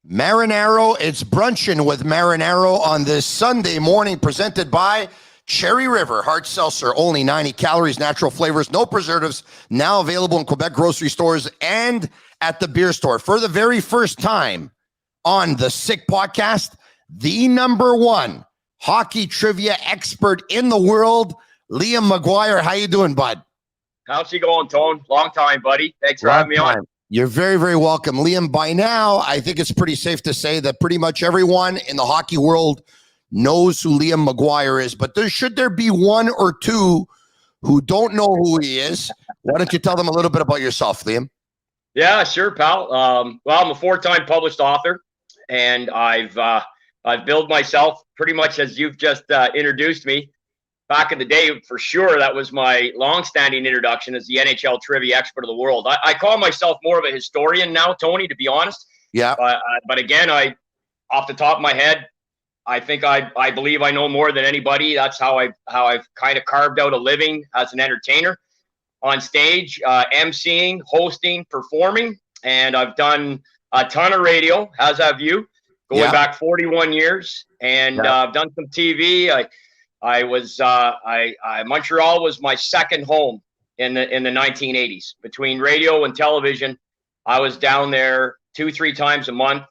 Marinaro, it's Brunchin with Marinaro on this Sunday morning, presented by Cherry River Hard Seltzer. Only 90 calories, natural flavors, no preservatives. Now available in Quebec grocery stores and at the beer store. For the very first time on the Sick Podcast, the number one hockey trivia expert in the world, Liam McGuire. How you doing, bud? How's it going, Tone? Long time, buddy. Thanks for having me on. You're very, very welcome. Liam, by now, I think it's pretty safe to say that pretty much everyone in the hockey world knows who Liam McGuire is, but should there be one or two who don't know who he is, why don't you tell them a little bit about yourself, Liam? Yeah, sure, pal. Well, I'm a 4-time published author, and I've billed myself pretty much as you've just introduced me. Back in the day, for sure, that was my long-standing introduction as the NHL trivia expert of the world. I call myself more of a historian now, Tony, to be honest. Yeah. But again, off the top of my head, I think I believe I know more than anybody. That's how I've kind of carved out a living as an entertainer on stage, emceeing, hosting, performing, and I've done a ton of radio, as have you, going back 41 years, and I've done some TV. Montreal was my second home in the 1980s. Between radio and television, I was down there 2-3 times a month.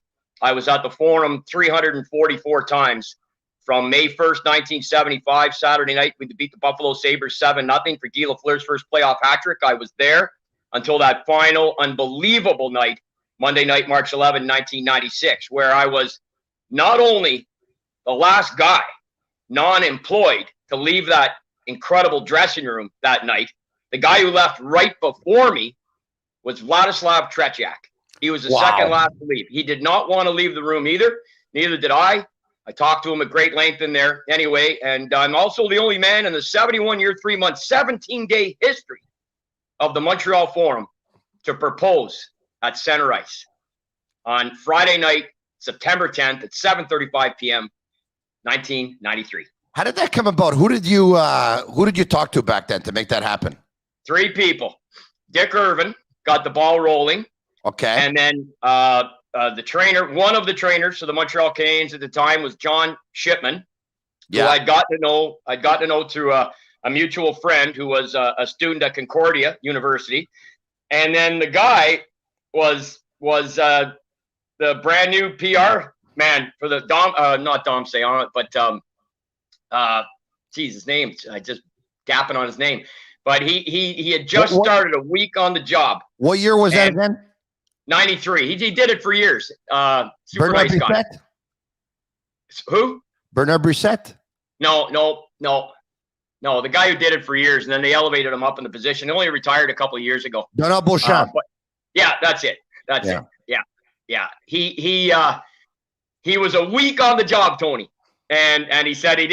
I was at the Forum 344 times from May 1st, 1975, Saturday night. We beat the Buffalo Sabres 7-0 for Guy Lafleur's first playoff hat trick. I was there until that final unbelievable night, Monday night, March 11, 1996, where I was not only the last guy non-employed to leave that incredible dressing room that night. The guy who left right before me was Vladislav Tretiak. He was the second last to leave. He did not want to leave the room either. Neither did I. I talked to him at great length in there anyway. And I'm also the only man in the 71-year, 3-month, 17-day history of the Montreal Forum to propose at center ice on Friday night, September 10th at 7:35 p.m., 1993. How did that come about? Who did you talk to back then to make that happen? 3 people. Dick Irvin got the ball rolling. Okay. And then the trainer, one of the trainers for the Montreal Canadiens at the time was John Shipman, who I'd gotten to know through a mutual friend who was a student at Concordia University. And then the guy was the brand new PR man for the not Dom Sayon, but his name. I just gapping on his name. But he had just started a week on the job. What year was that again? 93. He did it for years. Super Bernard nice Brissett? guy. Who? Bernard Brissett? No. The guy who did it for years, and then they elevated him up in the position. He only retired a couple of years ago. Donald Beauchamp. That's it. That's it. Yeah. He was a week on the job, Tony, and he said he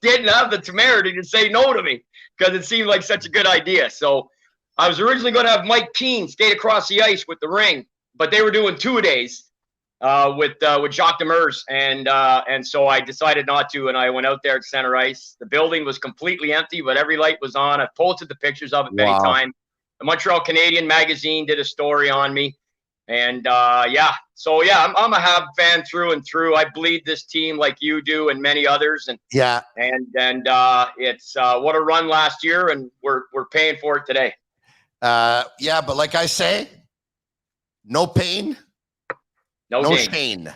didn't have the temerity to say no to me because it seemed like such a good idea. So I was originally going to have Mike Keane skate across the ice with the ring, but they were doing 2-a-days with Jacques Demers, and so I decided not to, and I went out there at center ice. The building was completely empty, but every light was on. I posted the pictures of it many times. The Montreal Canadian magazine did a story on me. And I'm a Habs fan through and through. I bleed this team like you do and many others. And it's what a run last year, and we're paying for it today. But like I say, no pain, no shame.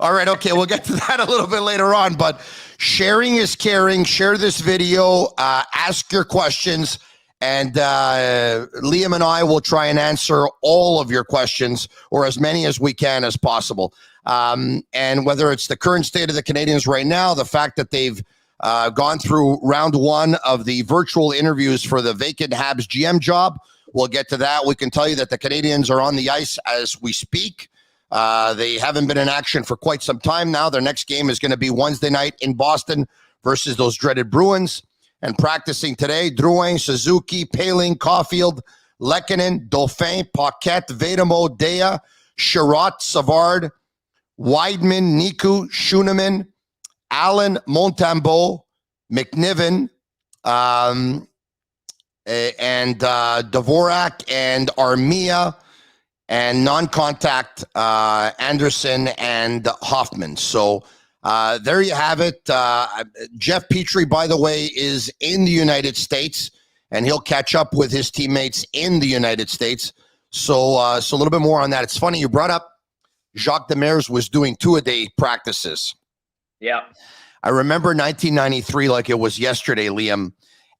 All right, okay, we'll get to that a little bit later on. But sharing is caring. Share this video. Ask your questions. And Liam and I will try and answer all of your questions, or as many as we can as possible. And whether it's the current state of the Canadiens right now, the fact that they've gone through round 1 of the virtual interviews for the vacant Habs GM job, we'll get to that. We can tell you that the Canadiens are on the ice as we speak. They haven't been in action for quite some time now. Their next game is going to be Wednesday night in Boston versus those dreaded Bruins. And practicing today, Drouin, Suzuki, Paling, Caulfield, Lehkonen, Dauphin, Paquette, Vedamo, Dea, Sherratt, Savard, Weidman, Niku, Schuneman, Allen, Montembeault, McNiven, and Dvorak, and Armia, and non-contact Anderson and Hoffman. So there you have it. Jeff Petrie, by the way, is in the United States, and he'll catch up with his teammates in the United States. So a little bit more on that. It's funny you brought up Jacques Demers was doing 2-a-day practices. Yeah. I remember 1993 like it was yesterday, Liam.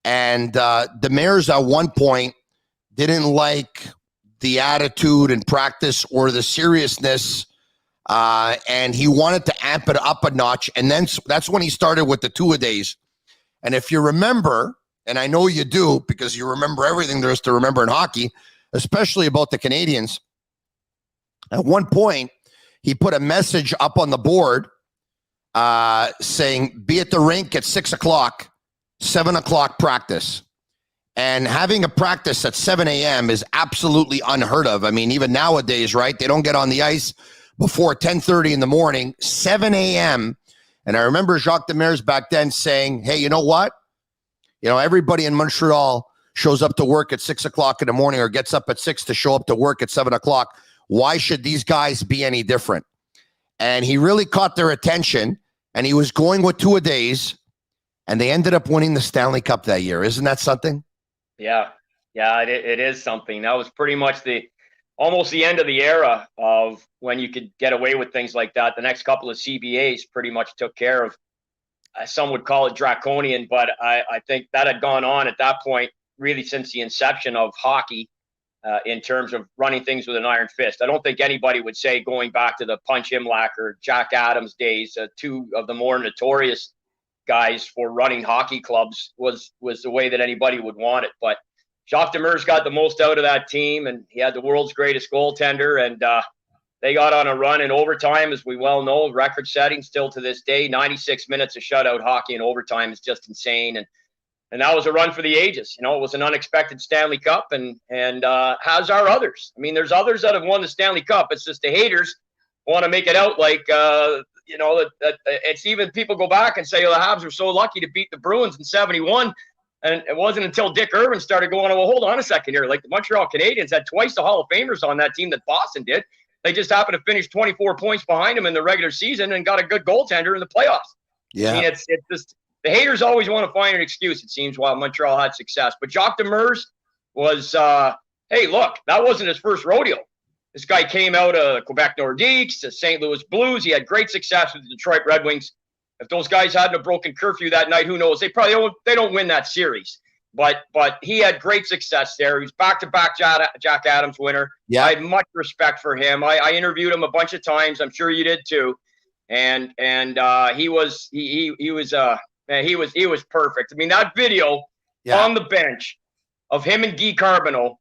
And Demers at one point didn't like the attitude and practice or the seriousness, and he wanted to amp it up a notch. And then that's when he started with the 2-a-days. And if you remember, and I know you do because you remember everything there is to remember in hockey, especially about the Canadiens, at one point, he put a message up on the board saying, be at the rink at 6 o'clock, 7 o'clock practice. And having a practice at 7 a.m. is absolutely unheard of. I mean, even nowadays, right? They don't get on the ice before 10:30 in the morning, 7 a.m. And I remember Jacques Demers back then saying, hey, you know what? You know, everybody in Montreal shows up to work at 6 o'clock in the morning or gets up at 6 to show up to work at 7 o'clock. Why should these guys be any different? And he really caught their attention, and he was going with 2-a-days, and they ended up winning the Stanley Cup that year. Isn't that something? Yeah, it is something. That was pretty much almost the end of the era of when you could get away with things like that. The next couple of CBAs pretty much took care of, some would call it draconian, but I think that had gone on at that point really since the inception of hockey in terms of running things with an iron fist. I don't think anybody would say going back to the Punch Imlach or Jack Adams days, two of the more notorious guys for running hockey clubs was the way that anybody would want it. But Jacques Demers got the most out of that team, and he had the world's greatest goaltender, and they got on a run in overtime, as we well know, record setting still to this day. 96 minutes of shutout hockey in overtime is just insane, and that was a run for the ages. You know, it was an unexpected Stanley Cup, and has our others. I mean, there's others that have won the Stanley Cup. It's just the haters want to make it out like you know, that it's even people go back and say, well, the Habs were so lucky to beat the Bruins in 71. And it wasn't until Dick Irvin started going, well, hold on a second here. Like the Montreal Canadiens had twice the Hall of Famers on that team that Boston did. They just happened to finish 24 points behind them in the regular season and got a good goaltender in the playoffs. Yeah. I mean, it's just the haters always want to find an excuse, it seems, while Montreal had success. But Jacques Demers was, hey, look, that wasn't his first rodeo. This guy came out of Quebec Nordiques to St. Louis Blues. He had great success with the Detroit Red Wings. If those guys hadn't have broken curfew that night, who knows? They don't win that series. But he had great success there. He was back-to-back Jack Adams winner. Yeah. I had much respect for him. I interviewed him a bunch of times. I'm sure you did too. And he was perfect. I mean, that video on the bench of him and Guy Carbonneau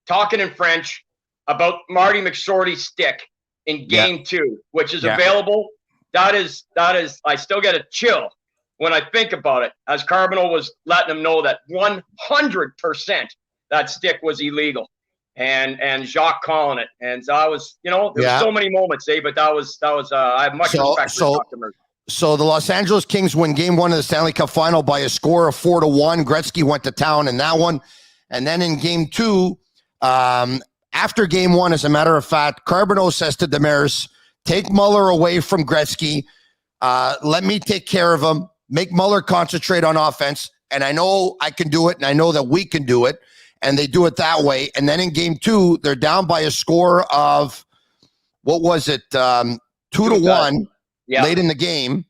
talking in French about Marty McSorley's stick in game 2, which is available. That is, I still get a chill when I think about it, as Carbonneau was letting him know that 100% that stick was illegal, and Jacques calling it. And so I was, you know, there were so many moments, but that was I have much respect for Jacques Demers. So the Los Angeles Kings win game 1 of the Stanley Cup final by a score of 4-1. Gretzky went to town in that one. And then in game 2, after game 1, as a matter of fact, Carbonneau says to Demers, take Muller away from Gretzky. Let me take care of him. Make Muller concentrate on offense. And I know I can do it, and I know that we can do it. And they do it that way. And then in game 2, they're down by a score of, what was it, 2-1 late in the game.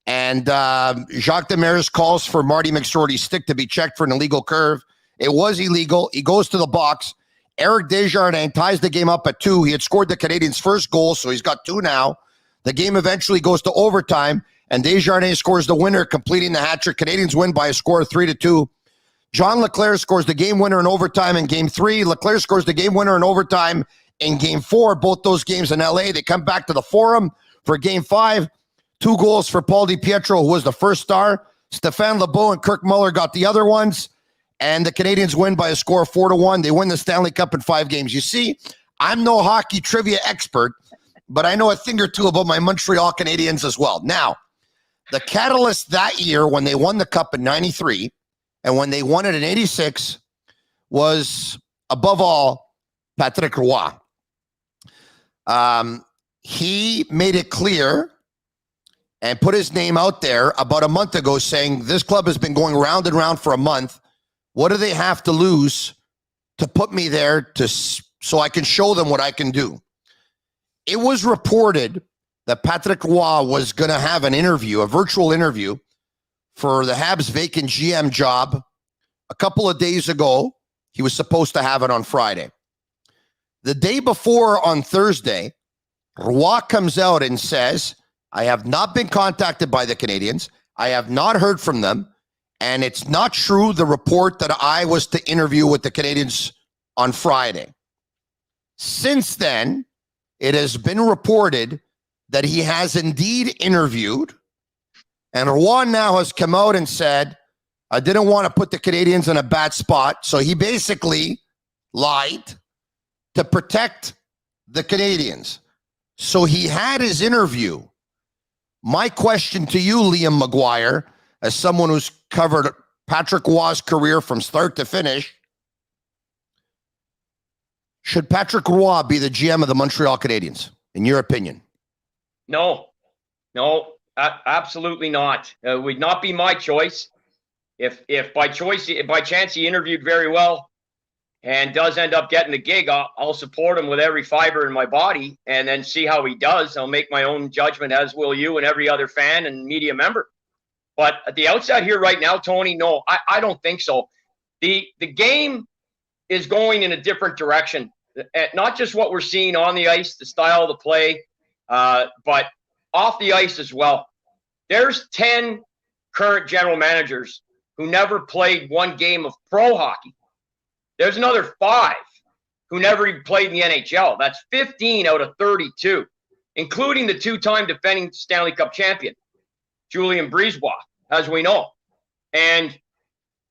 And Jacques Demers calls for Marty McSorley's stick to be checked for an illegal curve. It was illegal. He goes to the box. Eric Desjardins ties the game up at 2. He had scored the Canadiens' first goal, so he's got 2 now. The game eventually goes to overtime, and Desjardins scores the winner, completing the hat-trick. Canadiens win by a score of 3-2. John Leclerc scores the game winner in overtime in game 3. Leclerc scores the game winner in overtime in game 4. Both those games in LA. They come back to the Forum for game 5. 2 goals for Paul DiPietro, who was the first star. Stéphane Lebeau and Kirk Muller got the other ones. And the Canadiens win by a score of 4-1. They win the Stanley Cup in 5 games. You see, I'm no hockey trivia expert, but I know a thing or two about my Montreal Canadiens as well. Now, the catalyst that year when they won the Cup in 93 and when they won it in 86 was, above all, Patrick Roy. He made it clear and put his name out there about a month ago saying this club has been going round and round for a month. What do they have to lose to put me there so I can show them what I can do? It was reported that Patrick Roy was going to have an interview, a virtual interview for the Habs vacant GM job a couple of days ago. He was supposed to have it on Friday. The day before, on Thursday, Roy comes out and says, I have not been contacted by the Canadiens. I have not heard from them. And it's not true, the report that I was to interview with the Canadiens on Friday. Since then, it has been reported that he has indeed interviewed. And Roy now has come out and said, I didn't want to put the Canadiens in a bad spot. So he basically lied to protect the Canadiens. So he had his interview. My question to you, Liam McGuire, as someone who's covered Patrick Roy's career from start to finish, should Patrick Roy be the GM of the Montreal Canadiens, in your opinion? No, absolutely not. Would not be my choice. If by chance he interviewed very well and does end up getting the gig, I'll support him with every fiber in my body and then see how he does. I'll make my own judgment, as will you and every other fan and media member. But at the outset here right now, Tony, no, I don't think so. The game is going in a different direction. Not just what we're seeing on the ice, the style of the play, but off the ice as well. There's 10 current general managers who never played one game of pro hockey. There's another 5 who never even played in the NHL. That's 15 out of 32, including the 2-time defending Stanley Cup champion, Julien Brisebois, as we know. And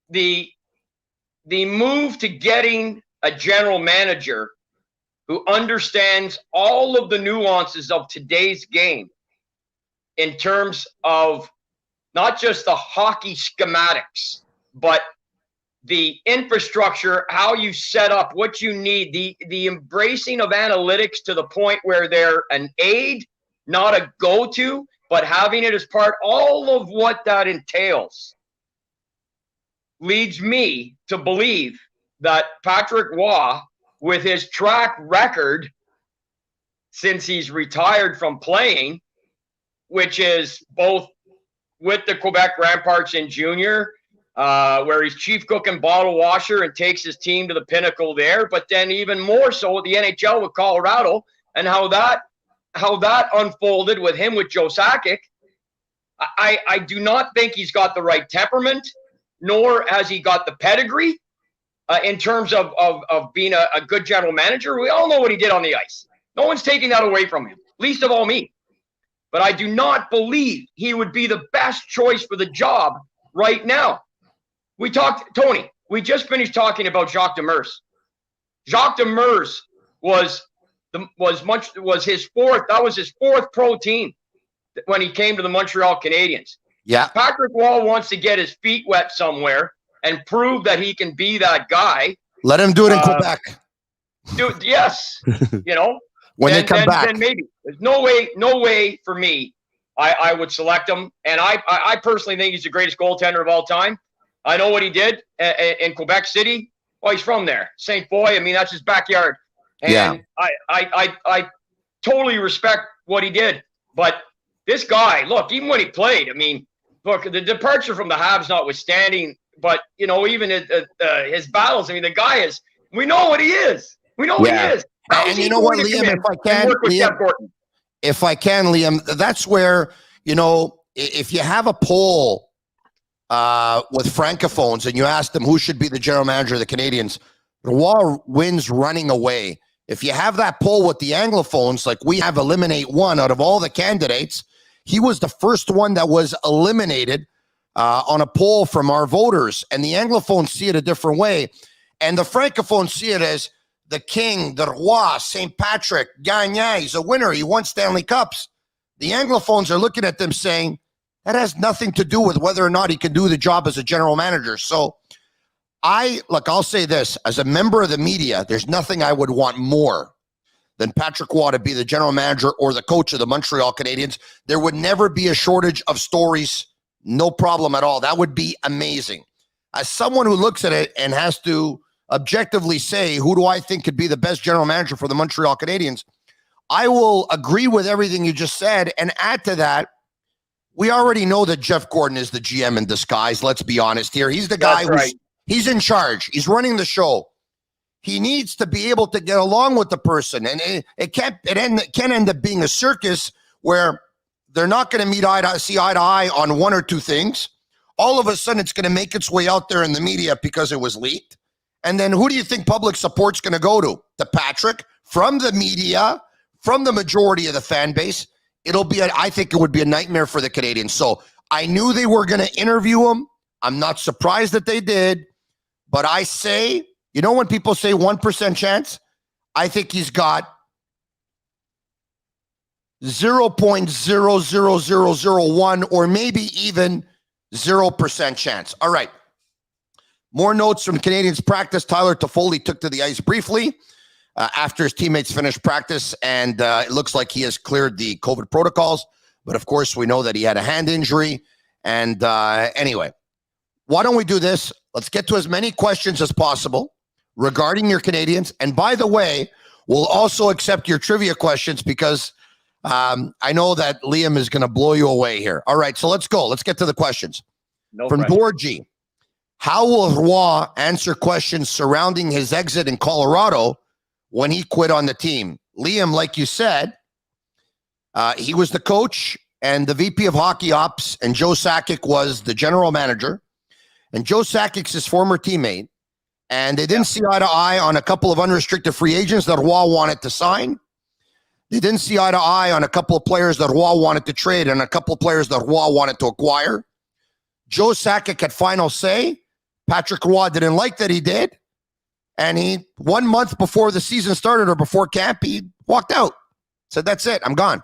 the move to getting a general manager who understands all of the nuances of today's game in terms of not just the hockey schematics, but the infrastructure, how you set up, what you need, the embracing of analytics to the point where they're an aid, not a go-to, but having it as part, all of what that entails leads me to believe that Patrick Roy, with his track record since he's retired from playing, which is both with the Quebec Ramparts in junior, where he's chief cook and bottle washer and takes his team to the pinnacle there, but then even more so with the NHL with Colorado and how that unfolded with him with Joe Sakic. I do not think he's got the right temperament, nor has he got the pedigree in terms of being a good general manager. We all know what he did on the ice. No one's taking that away from him, least of all me. But I do not believe he would be the best choice for the job right now. Tony, we just finished talking about Jacques Demers. Jacques Demers was his fourth pro team when he came to the Montreal Canadiens. Yeah. Patrick Roy wants to get his feet wet somewhere and prove that he can be that guy. Let him do it in Quebec. Yes. When they come back. Then maybe. There's no way for me I would select him. And I personally think he's the greatest goaltender of all time. I know what he did in Quebec City. Well, he's from there. St. Foy, I mean, that's his backyard. And yeah. I totally respect what he did. But this guy, look, even when he played, I mean, look, the departure from the Habs notwithstanding, but, even his battles, I mean, the guy is, we know what he is. We know what he is. And you know what, Liam, if I can, Liam, that's where, if you have a poll with Francophones and you ask them who should be the general manager of the Canadiens, Roy wins running away. If you have that poll with the Anglophones, like we have eliminate one out of all the candidates, he was the first one that was eliminated on a poll from our voters. And the Anglophones see it a different way. And the Francophones see it as the king, the roi, St. Patrick, Gagnon, he's a winner. He won Stanley Cups. The Anglophones are looking at them saying, that has nothing to do with whether or not he can do the job as a general manager. So I'll say this, as a member of the media, there's nothing I would want more than Patrick Roy to be the general manager or the coach of the Montreal Canadiens. There would never be a shortage of stories. No problem at all. That would be amazing. As someone who looks at it and has to objectively say, who do I think could be the best general manager for the Montreal Canadiens? I will agree with everything you just said and add to that. We already know that Jeff Gorton is the GM in disguise. Let's be honest here. He's the guy he's in charge. He's running the show. He needs to be able to get along with the person, and it can't end up being a circus where they're not going to see eye to eye on one or two things. All of a sudden, it's going to make its way out there in the media because it was leaked. And then who do you think public support's going to go to? To Patrick, from the media, from the majority of the fan base. I think it would be a nightmare for the Canadiens. So I knew they were going to interview him. I'm not surprised that they did. But I say, you know when people say 1% chance? I think he's got 0.00001 or maybe even 0% chance. All right. More notes from Canadiens practice. Tyler Toffoli took to the ice briefly after his teammates finished practice, and it looks like he has cleared the COVID protocols. But, of course, we know that he had a hand injury. And anyway, why don't we do this? Let's get to as many questions as possible regarding your Canadiens. And, by the way, we'll also accept your trivia questions because I know that Liam is going to blow you away here. All right, so let's go. Let's get to the questions. From Dorji, how will Roy answer questions surrounding his exit in Colorado when he quit on the team? Liam, like you said, he was the coach and the VP of Hockey Ops, and Joe Sakic was the general manager. And Joe Sakic's his former teammate, and they didn't see eye to eye on a couple of unrestricted free agents that Roy wanted to sign. They didn't see eye to eye on a couple of players that Roy wanted to trade and a couple of players that Roy wanted to acquire. Joe Sakic had final say. Patrick Roy didn't like that he did. And he, 1 month before the season started or before camp, he walked out. Said, that's it. I'm gone.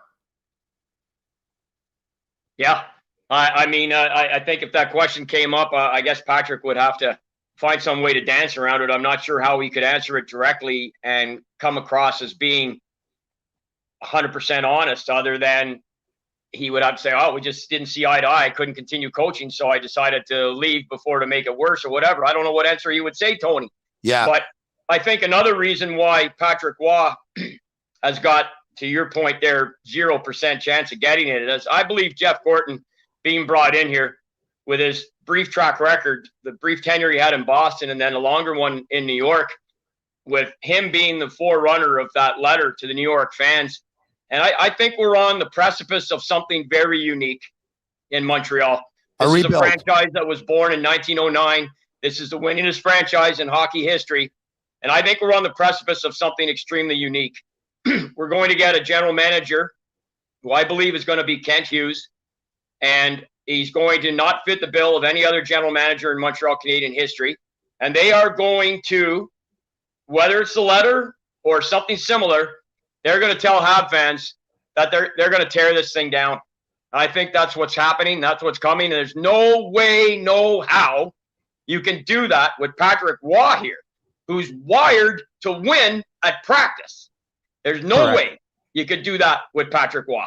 Yeah. I mean, I think if that question came up, I guess Patrick would have to find some way to dance around it. I'm not sure how he could answer it directly and come across as being 100% honest, other than he would have to say, oh, we just didn't see eye to eye. I couldn't continue coaching, so I decided to leave before to make it worse or whatever. I don't know what answer he would say, Tony. Yeah. But I think another reason why Patrick Roy has got, to your point there, 0% chance of getting it is I believe Jeff Gorton being brought in here with his brief track record, the brief tenure he had in Boston and then a longer one in New York, with him being the forerunner of that letter to the New York fans. And I think we're on the precipice of something very unique in Montreal. This is a franchise that was born in 1909. This is the winningest franchise in hockey history. And I think we're on the precipice of something extremely unique. We're going to get a general manager who I believe is going to be Kent Hughes. And he's going to not fit the bill of any other general manager in Montreal Canadian history. And they are going to, whether it's the letter or something similar, they're going to tell Habs fans that they're going to tear this thing down. I think that's what's happening. That's what's coming. And there's no way, no how you can do that with Patrick Roy here, who's wired to win at practice. There's no way you could do that with Patrick Roy.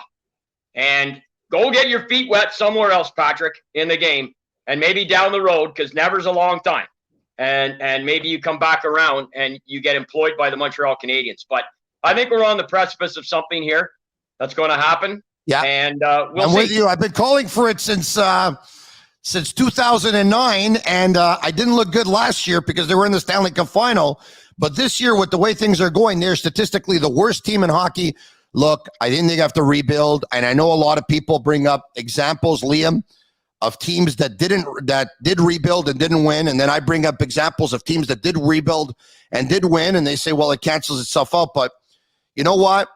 And go get your feet wet somewhere else, Patrick, in the game, and maybe down the road, because never's a long time. And maybe you come back around and you get employed by the Montreal Canadiens. But I think we're on the precipice of something here that's going to happen. Yeah, and we'll see. With you. I've been calling for it since 2009, and I didn't look good last year because they were in the Stanley Cup final. But this year, with the way things are going, they're statistically the worst team in hockey. Look, I think they have to rebuild, and I know a lot of people bring up examples, Liam, of teams that did rebuild and didn't win, and then I bring up examples of teams that did rebuild and did win, and they say, well, it cancels itself out. But you know what?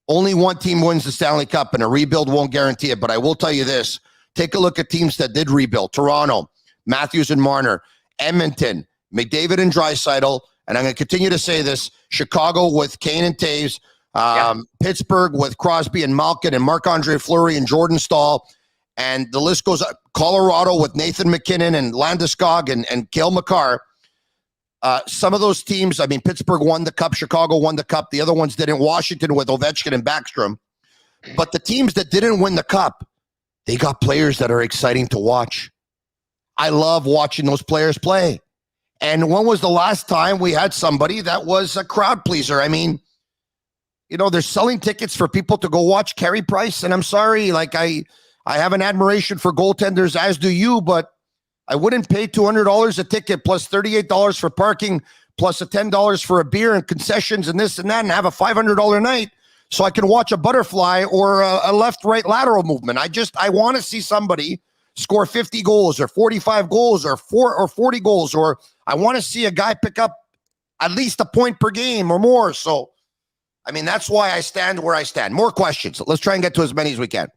Only one team wins the Stanley Cup, and a rebuild won't guarantee it. But I will tell you this. Take a look at teams that did rebuild. Toronto, Matthews and Marner, Edmonton, McDavid and Draisaitl, and I'm going to continue to say this, Chicago with Kane and Taves, Pittsburgh with Crosby and Malkin and Marc-Andre Fleury and Jordan Stahl, and the list goes up. Colorado with Nathan McKinnon and Landeskog and Cale Makar. Some of those teams, I mean, Pittsburgh won the Cup, Chicago won the Cup. The other ones didn't. Washington with Ovechkin and Backstrom. But the teams that didn't win the Cup, they got players that are exciting to watch. I love watching those players play. And when was the last time we had somebody that was a crowd pleaser? I mean, you know, they're selling tickets for people to go watch Carey Price. And I'm sorry, like I have an admiration for goaltenders, as do you, but I wouldn't pay $200 a ticket plus $38 for parking plus a $10 for a beer and concessions and this and that and have a $500 night so I can watch a butterfly or a left-right lateral movement. I want to see somebody score 50 goals or 45 goals or 40 goals, or I want to see a guy pick up at least a point per game or more. So, I mean, that's why I stand where I stand. More questions. Let's try and get to as many as we can.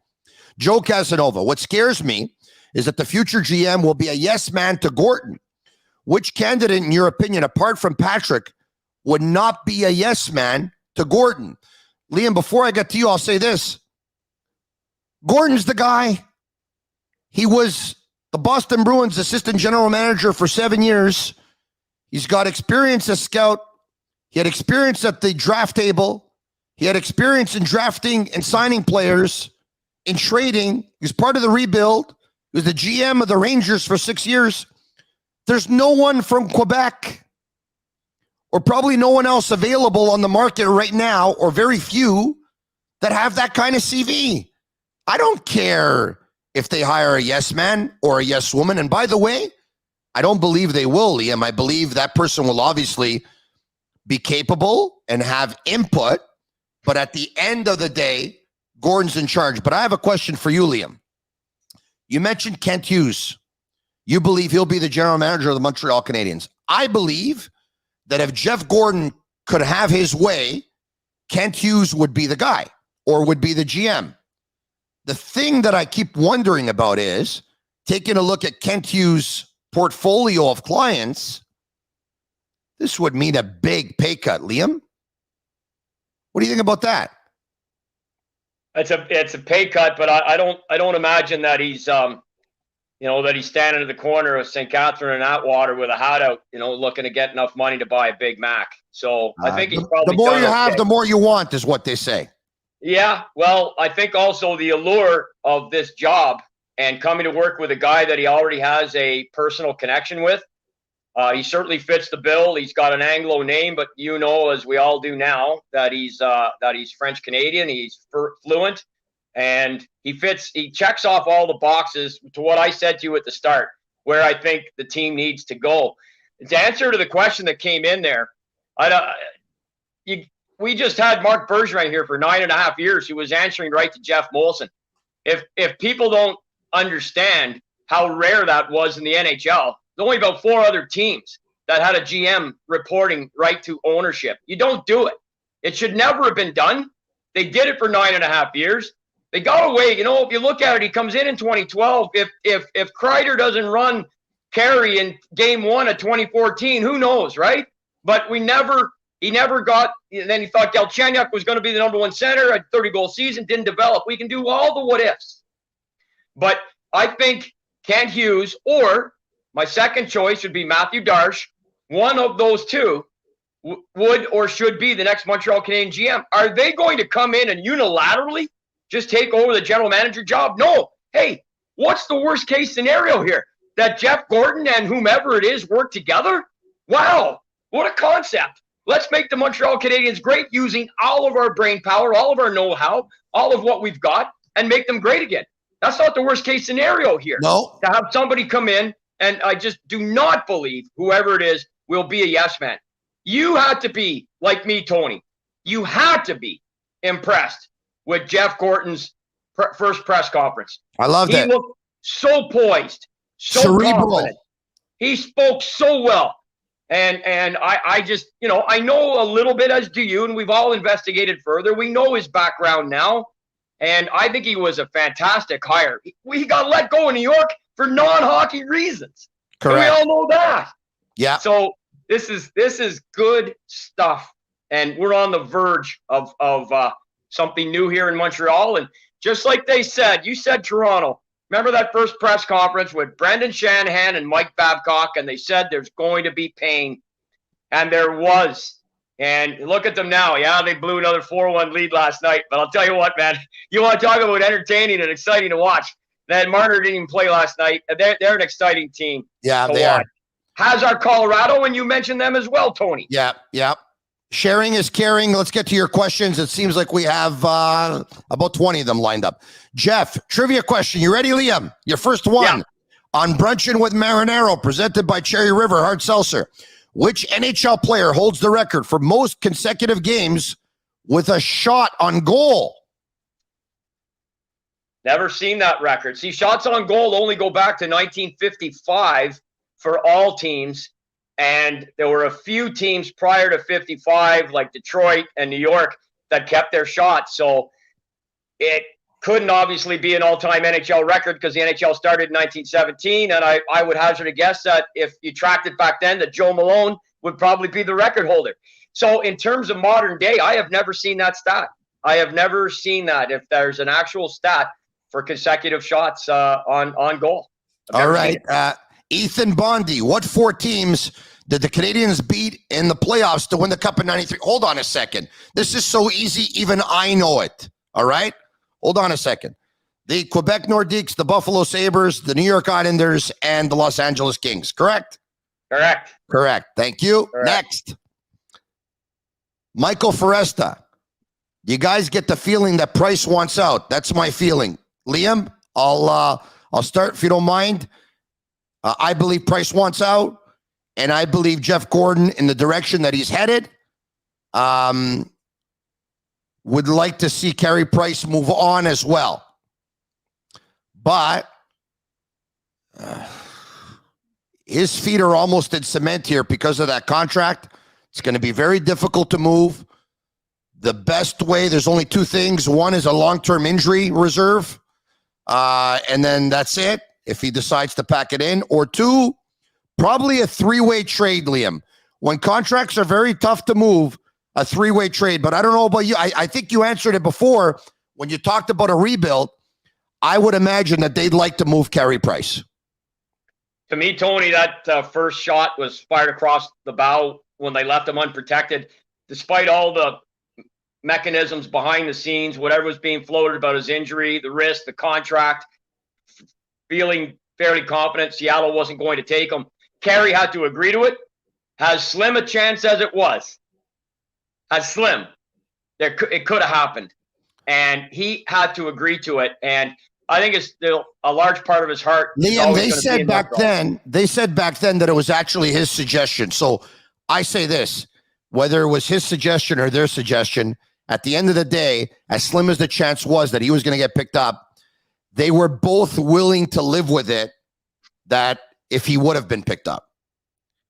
Joe Casanova, what scares me is that the future GM will be a yes man to Gorton. Which candidate, in your opinion, apart from Patrick, would not be a yes man to Gorton? Liam, before I get to you, I'll say this. Gorton's the guy. He was the Boston Bruins assistant general manager for 7 years. He's got experience as scout. He had experience at the draft table. He had experience in drafting and signing players, in trading. He was part of the rebuild. He was the GM of the Rangers for 6 years. There's no one from Quebec, or probably no one else available on the market right now, or very few, that have that kind of CV. I don't care if they hire a yes man or a yes woman. And by the way, I don't believe they will, Liam. I believe that person will obviously be capable and have input. But at the end of the day, Gordon's in charge. But I have a question for you, Liam. You mentioned Kent Hughes. You believe he'll be the general manager of the Montreal Canadiens. I believe that if Jeff Gorton could have his way, Kent Hughes would be the guy or would be the GM. The thing that I keep wondering about is, taking a look at Kent Hughes' portfolio of clients, this would mean a big pay cut. Liam, what do you think about that? It's a pay cut, but I don't imagine that he's that he's standing in the corner of St. Catherine and Atwater with a hat out, looking to get enough money to buy a Big Mac. So I think he's probably the more you have, the more you want, is what they say. Yeah, well, I think also the allure of this job and coming to work with a guy that he already has a personal connection with. He certainly fits the bill. He's got an Anglo name, but as we all do now, that he's French Canadian. He's fluent, and he checks off all the boxes to what I said to you at the start, where I think the team needs to go. To answer to the question that came in there, we just had Marc Bergevin here for 9.5 years, who was answering right to Jeff Molson. If people don't understand how rare that was in the NHL, there's only about 4 other teams that had a GM reporting right to ownership. You don't do it. It should never have been done. They did it for 9.5 years. They got away. If you look at it, he comes in 2012. If Kreider doesn't run Carey in Game 1 of 2014, who knows, right? But he never got. And then he thought Galchenyuk was going to be the number 1 center, a 30-goal season, didn't develop. We can do all the what ifs. But I think Kent Hughes, or my second choice would be Matthew Darche. One of those two would or should be the next Montreal Canadiens GM. Are they going to come in and unilaterally just take over the general manager job? No. Hey, what's the worst case scenario here? That Jeff Gorton and whomever it is work together? Wow, what a concept. Let's make the Montreal Canadiens great using all of our brain power, all of our know-how, all of what we've got, and make them great again. That's not the worst case scenario here. No. To have somebody come in, and I just do not believe whoever it is will be a yes man. You had to be, like me, Tony, you had to be impressed with Jeff Gorton's first press conference. I love that. He looked so poised, so cerebral. Confident. He spoke so well. And I just, I know a little bit, as do you, and we've all investigated further. We know his background now. And I think he was a fantastic hire. He got let go in New York for non-hockey reasons. Correct. And we all know that. Yeah. So this is good stuff, and we're on the verge of something new here in Montreal. And just like they said, you said Toronto. Remember that first press conference with Brendan Shanahan and Mike Babcock, and they said there's going to be pain. And there was. And look at them now. Yeah, they blew another 4-1 lead last night. But I'll tell you what, man, you want to talk about entertaining and exciting to watch. That Marner didn't even play last night. They're an exciting team. Yeah, they are. How's our Colorado? And you mentioned them as well, Tony. Yeah. Sharing is caring. Let's get to your questions. It seems like we have about 20 of them lined up. Jeff, trivia question. You ready, Liam? Your first one. Yeah. On Brunchin with Marinaro, presented by Cherry River Hard Seltzer. Which NHL player holds the record for most consecutive games with a shot on goal? Never seen that record. See, shots on goal only go back to 1955 for all teams. And there were a few teams prior to 55, like Detroit and New York, that kept their shots. So it couldn't obviously be an all-time NHL record because the NHL started in 1917. And I would hazard a guess that if you tracked it back then, that Joe Malone would probably be the record holder. So in terms of modern day, I have never seen that stat. I have never seen that if there's an actual stat for consecutive shots on goal. All right. Ethan Bondy, what 4 teams did the Canadiens beat in the playoffs to win the Cup in 93? Hold on a second. This is so easy, even I know it. All right? Hold on a second. The Quebec Nordiques, the Buffalo Sabres, the New York Islanders, and the Los Angeles Kings. Correct? Correct. Thank you. Correct. Next. Michael Foresta. You guys get the feeling that Price wants out. That's my feeling. Liam, I'll start if you don't mind. I believe Price wants out, and I believe Jeff Gorton, in the direction that he's headed, would like to see Carey Price move on as well. But his feet are almost in cement here because of that contract. It's going to be very difficult to move. The best way, there's only 2 things. One is a long-term injury reserve, and then that's it, if he decides to pack it in. Or 2, probably a 3-way trade, Liam. When contracts are very tough to move, a 3-way trade. But I don't know about you. I think you answered it before when you talked about a rebuild. I would imagine that they'd like to move Carey Price. To me, Tony, that first shot was fired across the bow when they left him unprotected. Despite all the mechanisms behind the scenes, whatever was being floated about his injury, the wrist, the contract, feeling fairly confident Seattle wasn't going to take him. Carey had to agree to it. As slim a chance as it was, as slim, it could have happened. And he had to agree to it. And I think it's still a large part of his heart. Liam, they said back then that it was actually his suggestion. So I say this, whether it was his suggestion or their suggestion, at the end of the day, as slim as the chance was that he was going to get picked up, they were both willing to live with it, that if he would have been picked up.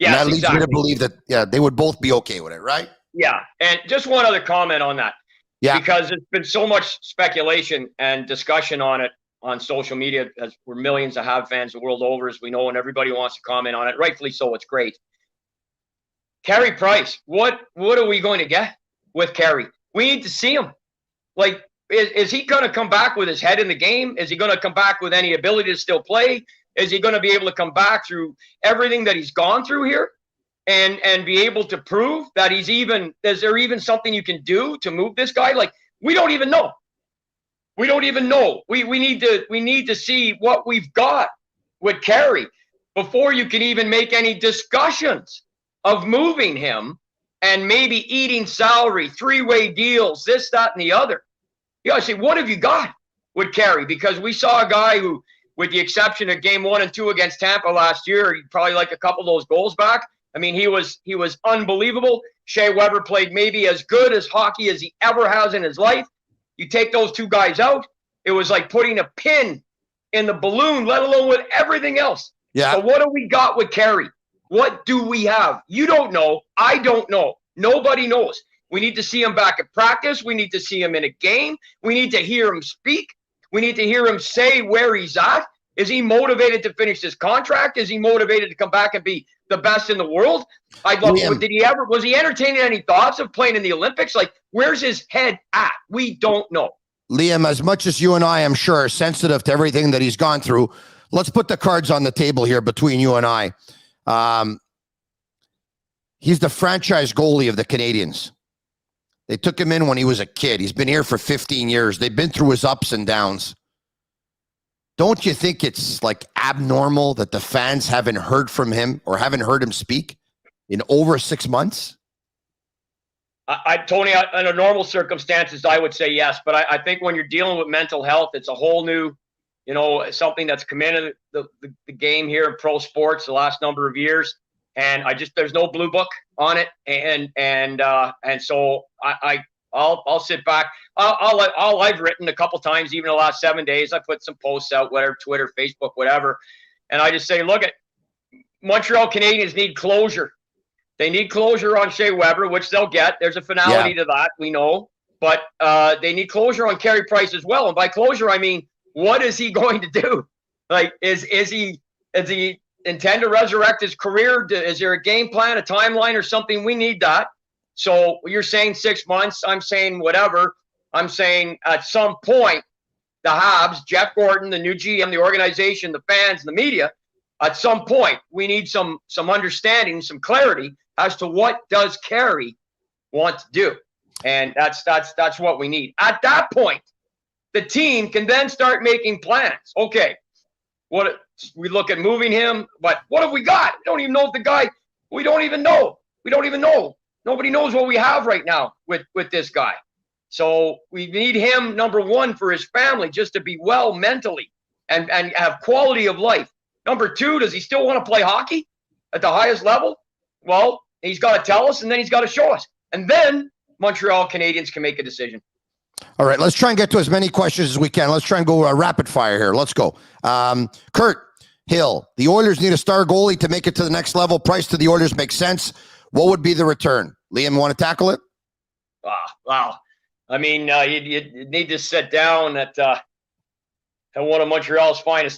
Yeah, that leads me to believe that, they would both be okay with it, right? Yeah, and just one other comment on that. Yeah. Because there's been so much speculation and discussion on it on social media, as we're millions of Habs fans the world over, as we know, and everybody wants to comment on it. Rightfully so, it's great. Carey Price, what are we going to get with Carey? We need to see him. Like, is he going to come back with his head in the game? Is he going to come back with any ability to still play? Is he going to be able to come back through everything that he's gone through here and be able to prove that is there even something you can do to move this guy? Like, we don't even know. We don't even know. We need to see what we've got with Carey before you can even make any discussions of moving him and maybe eating salary, 3-way deals, this, that, and the other. You gotta say, what have you got with Carey? Because we saw a guy who, with the exception of game 1 and 2 against Tampa last year, he probably like a couple of those goals back. I mean, he was unbelievable. Shea Weber played maybe as good as hockey as he ever has in his life. You take those 2 guys out, it was like putting a pin in the balloon, let alone with everything else. Yeah. So what do we got with Carey? What do we have? You don't know. I don't know. Nobody knows. We need to see him back at practice. We need to see him in a game. We need to hear him speak. We need to hear him say where he's at. Is he motivated to finish this contract? Is he motivated to come back and be the best in the world? I'd love. Was he entertaining any thoughts of playing in the Olympics? Like, where's his head at? We don't know. Liam, as much as you and I, I'm sure, are sensitive to everything that he's gone through, let's put the cards on the table here between you and I. He's the franchise goalie of the Canadiens. They took him in when he was a kid. He's been here for 15 years. They've been through his ups and downs. Don't you think it's like abnormal that the fans haven't heard from him or haven't heard him speak in over 6 months? Tony, under normal circumstances, I would say yes. But I think when you're dealing with mental health, it's a whole new, something that's come into the game here in pro sports the last number of years. And there's no blue book on it. And so I'll sit back. I've written a couple times, even the last 7 days. I put some posts out, whatever, Twitter, Facebook, whatever. And I just say, look, Montreal Canadiens need closure. They need closure on Shea Weber, which they'll get. There's a finality to that, we know. But they need closure on Carey Price as well. And by closure, I mean, what is he going to do? Like, is he intend to resurrect his career? Is there a game plan, a timeline, or something? We need that. So you're saying 6 months. I'm saying whatever. I'm saying at some point, the Habs, Jeff Gorton, the new GM, the organization, the fans, the media, at some point, we need some understanding, some clarity as to what does Carey want to do. And that's what we need. At that point, the team can then start making plans. Okay, we look at moving him, but what have we got? We don't even know if the guy, we don't even know. Nobody knows what we have right now with this guy. So we need him, number one, for his family, just to be well mentally and have quality of life. Number two, does he still want to play hockey at the highest level? Well, he's got to tell us, and then he's got to show us. And then Montreal Canadiens can make a decision. All right, let's try and get to as many questions as we can. Let's try and go rapid fire here. Let's go. Kurt Hill, the Oilers need a star goalie to make it to the next level. Price to the Oilers makes sense. What would be the return? Liam, want to tackle it? Wow. I mean, you need to sit down at one of Montreal's fine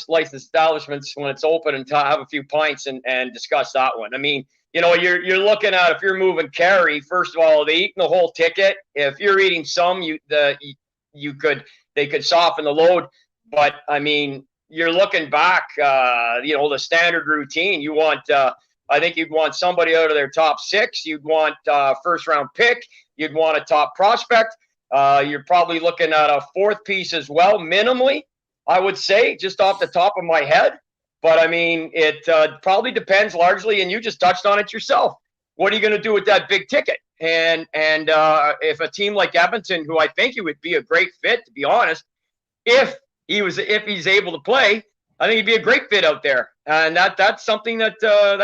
licensed establishments when it's open and have a few pints and discuss that one. I mean, you're looking at, if you're moving Carey, first of all, they eating the whole ticket. If you're eating some, they could soften the load. But I mean, you're looking back, the standard routine. You want, I think you'd want somebody out of their top six. You'd want a first round pick. You'd want a top prospect. You're probably looking at a fourth piece as well, minimally, I would say, just off the top of my head. But I mean, it probably depends largely, and you just touched on it yourself. What are you going to do with that big ticket? And if a team like Edmonton, who I think he would be a great fit, to be honest, if he's able to play, I think he'd be a great fit out there. And that's something that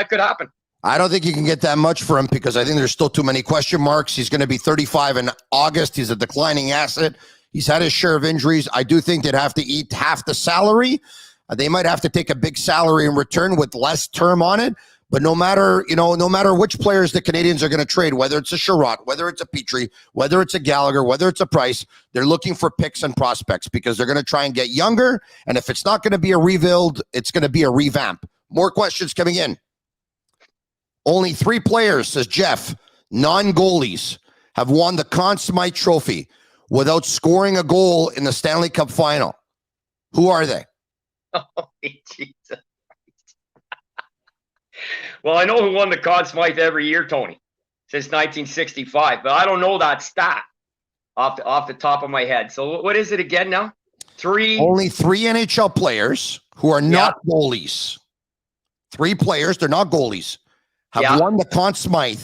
could happen. I don't think you can get that much for him because I think there's still too many question marks. He's going to be 35 in August. He's a declining asset. He's had his share of injuries. I do think they'd have to eat half the salary. They might have to take a big salary in return with less term on it. But no matter which players the Canadiens are going to trade, whether it's a Sherratt, whether it's a Petrie, whether it's a Gallagher, whether it's a Price, they're looking for picks and prospects because they're going to try and get younger. And if it's not going to be a rebuild, it's going to be a revamp. More questions coming in. Only 3 players, says Jeff, non-goalies, have won the Conn Smythe Trophy without scoring a goal in the Stanley Cup final. Who are they? Oh, Jesus. Well, I know who won the Conn Smythe every year, Tony, since 1965, but I don't know that stat off the top of my head. So what is it again now? 3? Only 3 NHL players who are not goalies. 3 players, they're not goalies, have won the Conn Smythe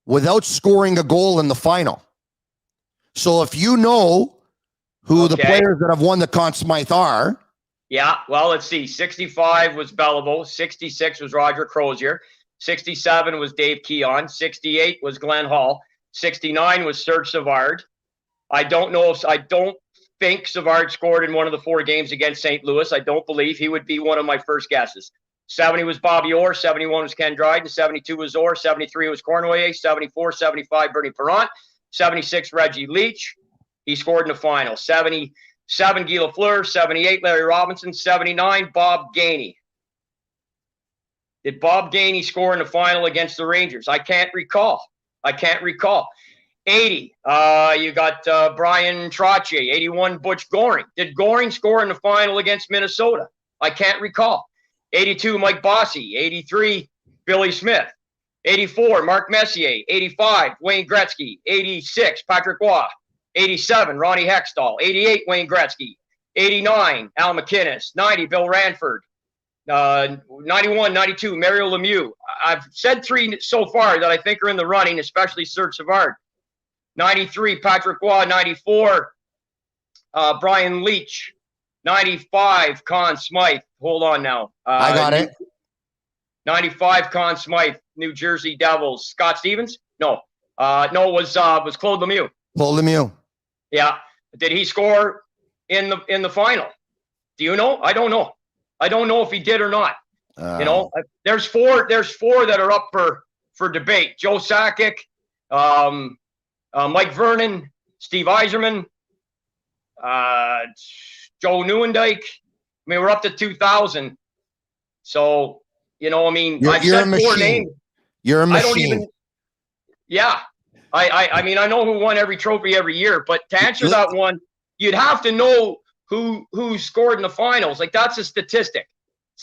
without scoring a goal in the final. So if you know who the players that have won the Conn Smythe are. Yeah, well, let's see. 65 was Beliveau. 66 was Roger Crozier. 67 was Dave Keon. 68 was Glenn Hall. 69 was Serge Savard. I don't think Savard scored in one of the 4 games against St. Louis. I don't believe. He would be one of my first guesses. 70 was Bobby Orr. 71 was Ken Dryden. 72 was Orr. 73 was Cournoyer. 74, 75, Bernie Perrant. 76, Reggie Leach. He scored in the final. 77, Guy Lafleur. 78, Larry Robinson. 79, Bob Gainey. Did Bob Gainey score in the final against the Rangers? I can't recall. 80, you got Brian Trottier. 81, Butch Goring. Did Goring score in the final against Minnesota? I can't recall. 82, Mike Bossy. 83, Billy Smith. 84, Mark Messier. 85, Wayne Gretzky. 86, Patrick Roy. 87, Ronnie Hextall. 88, Wayne Gretzky. 89, Al McInnes. 90, Bill Ranford. 91, 92, Mario Lemieux. I've said 3 so far that I think are in the running, especially Serge Savard. 93, Patrick Roy. 94, Brian Leach. 95, Conn Smythe. Hold on now. I got it. 95, Conn Smythe, New Jersey Devils. Scott Stevens? No. No, it was Claude Lemieux. Claude Lemieux. Yeah. Did he score in the final? Do you know? I don't know. I don't know if he did or not. There's four that are up for debate. Joe Sakic, Mike Vernon, Steve Yzerman, Joe Nieuwendyk. I mean, we're up to 2000. So, I said 4 names. You're a machine. I mean, I know who won every trophy every year, but to answer that one, you'd have to know who scored in the finals. Like, that's a statistic.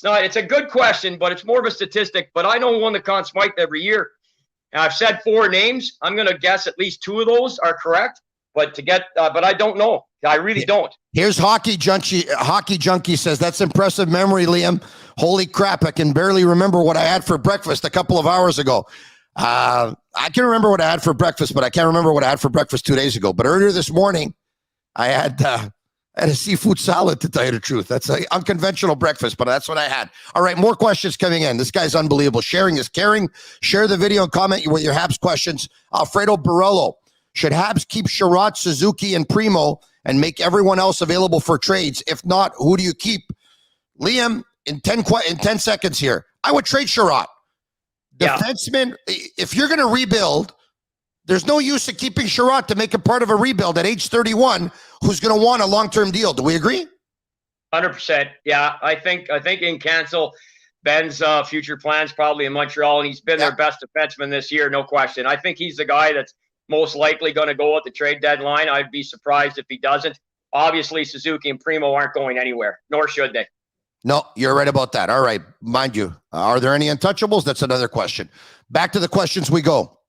It's a good question, but it's more of a statistic. But I know who won the Conn Smythe every year. And I've said 4 names. I'm going to guess at least 2 of those are correct. But I don't know. I really don't. Here's Hockey Junkie. Hockey Junkie says, that's impressive memory, Liam. Holy crap, I can barely remember what I had for breakfast a couple of hours ago. I can remember what I had for breakfast, but I can't remember what I had for breakfast 2 days ago. But earlier this morning, I had a seafood salad, to tell you the truth. That's an unconventional breakfast, but that's what I had. All right, more questions coming in. This guy's unbelievable. Sharing is caring. Share the video and comment with your Habs questions. Alfredo Barello. Should Habs keep Sherratt, Suzuki, and Primo and make everyone else available for trades? If not, who do you keep? Liam, in 10 seconds here, I would trade Sherratt. Defenseman, if you're going to rebuild, there's no use of keeping Sherratt to make him part of a rebuild at age 31, who's going to want a long-term deal. Do we agree? 100%. Yeah, I think in cancel Ben's future plans probably in Montreal, and he's been their best defenseman this year, no question. I think he's the guy that's most likely going to go at the trade deadline. I'd be surprised if he doesn't. Obviously, Suzuki and Primo aren't going anywhere, nor should they. No, you're right about that. All right. Mind you, are there any untouchables? That's another question. Back to the questions we go.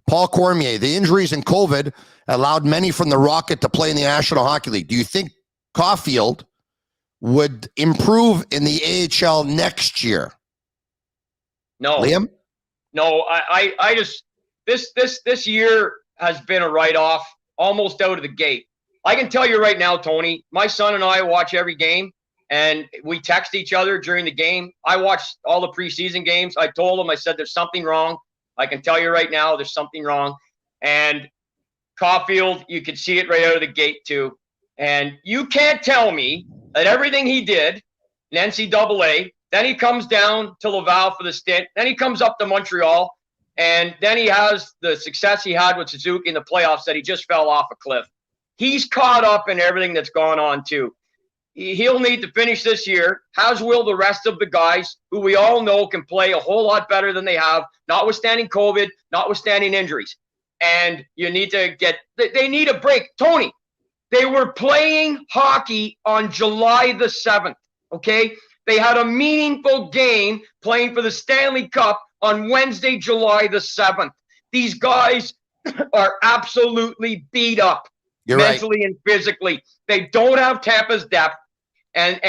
Paul Cormier, the injuries and COVID allowed many from the Rocket to play in the National Hockey League. Do you think Caulfield would improve in the AHL next year? No. Liam? No, I just this year has been a write-off almost out of the gate. I can tell you right now, Tony, my son and I watch every game, and we text each other during the game. I watched all the preseason games. I told him, I said, there's something wrong. I can tell you right now, there's something wrong. And Caulfield, you could see it right out of the gate too. And you can't tell me that everything he did in NCAA, then he comes down to Laval for the stint, then he comes up to Montreal, and then he has the success he had with Suzuki in the playoffs that he just fell off a cliff. He's caught up in everything that's gone on too. He'll need to finish this year, as will the rest of the guys who we all know can play a whole lot better than they have, notwithstanding COVID, notwithstanding injuries. And you need to they need a break. Tony, they were playing hockey on July the 7th, okay? They had a meaningful game playing for the Stanley Cup on Wednesday, July the 7th. These guys are absolutely beat up. You're mentally right. And physically. They don't have Tampa's depth. And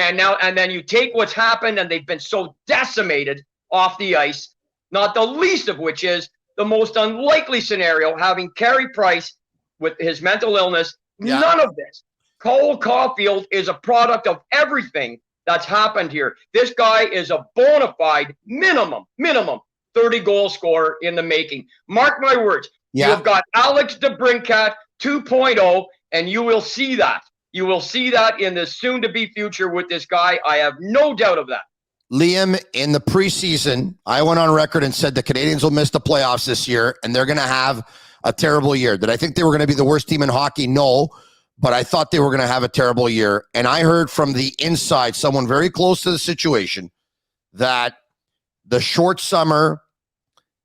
then you take what's happened, and they've been so decimated off the ice, not the least of which is the most unlikely scenario, having Carey Price with his mental illness. Yeah. None of this. Cole Caulfield is a product of everything that's happened here. This guy is a bona fide minimum 30-goal scorer in the making. Mark my words. Yeah. You've got Alex DeBrincat 2.0, and you will see that. You will see that in the soon-to-be future with this guy. I have no doubt of that. Liam, in the preseason, I went on record and said the Canadiens will miss the playoffs this year, and they're going to have a terrible year. Did I think they were going to be the worst team in hockey? No, but I thought they were going to have a terrible year. And I heard from the inside, someone very close to the situation, that the short summer,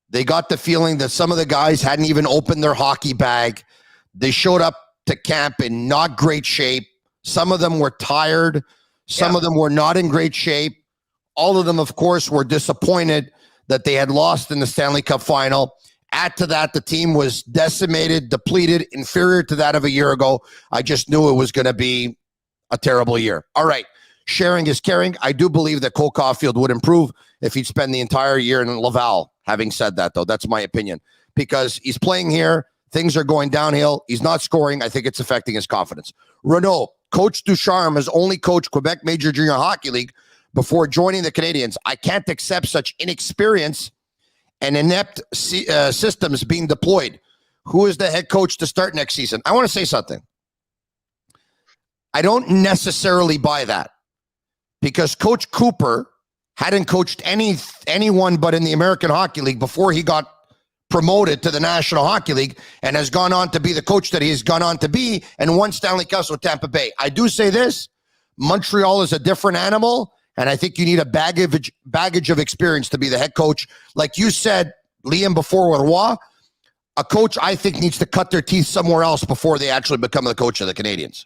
they got the feeling that some of the guys hadn't even opened their hockey bag. They showed up to camp in not great shape. Some of them were tired. Some of them were not in great shape. All of them, of course, were disappointed that they had lost in the Stanley Cup final. Add to that, the team was decimated, depleted, inferior to that of a year ago. I just knew it was going to be a terrible year. All right, sharing is caring. I do believe that Cole Caulfield would improve if he'd spend the entire year in Laval. Having said that, though, that's my opinion. Because he's playing here, things are going downhill. He's not scoring. I think it's affecting his confidence. Renault, Coach Ducharme has only coached Quebec Major Junior Hockey League before joining the Canadiens. I can't accept such inexperience and inept systems being deployed. Who is the head coach to start next season? I want to say something. I don't necessarily buy that because Coach Cooper hadn't coached anyone but in the American Hockey League before he got promoted to the National Hockey League and has gone on to be the coach that he's gone on to be and won Stanley Cups with Tampa Bay. I do say this, Montreal is a different animal, and I think you need a baggage of experience to be the head coach. Like you said, Liam, before Roy, a coach I think needs to cut their teeth somewhere else before they actually become the coach of the Canadiens.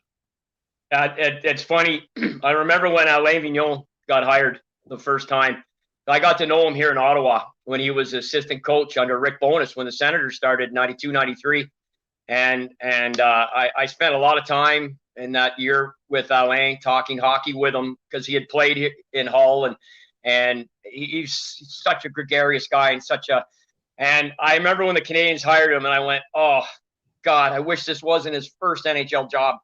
It's funny. I remember when Alain Vigneault got hired the first time. I got to know him here in Ottawa when he was assistant coach under Rick Bowness when the Senators started 92, 93. And I spent a lot of time in that year with Alain talking hockey with him because he had played in Hull and he's such a gregarious guy and I remember when the Canadiens hired him and I went, oh God, I wish this wasn't his first NHL job.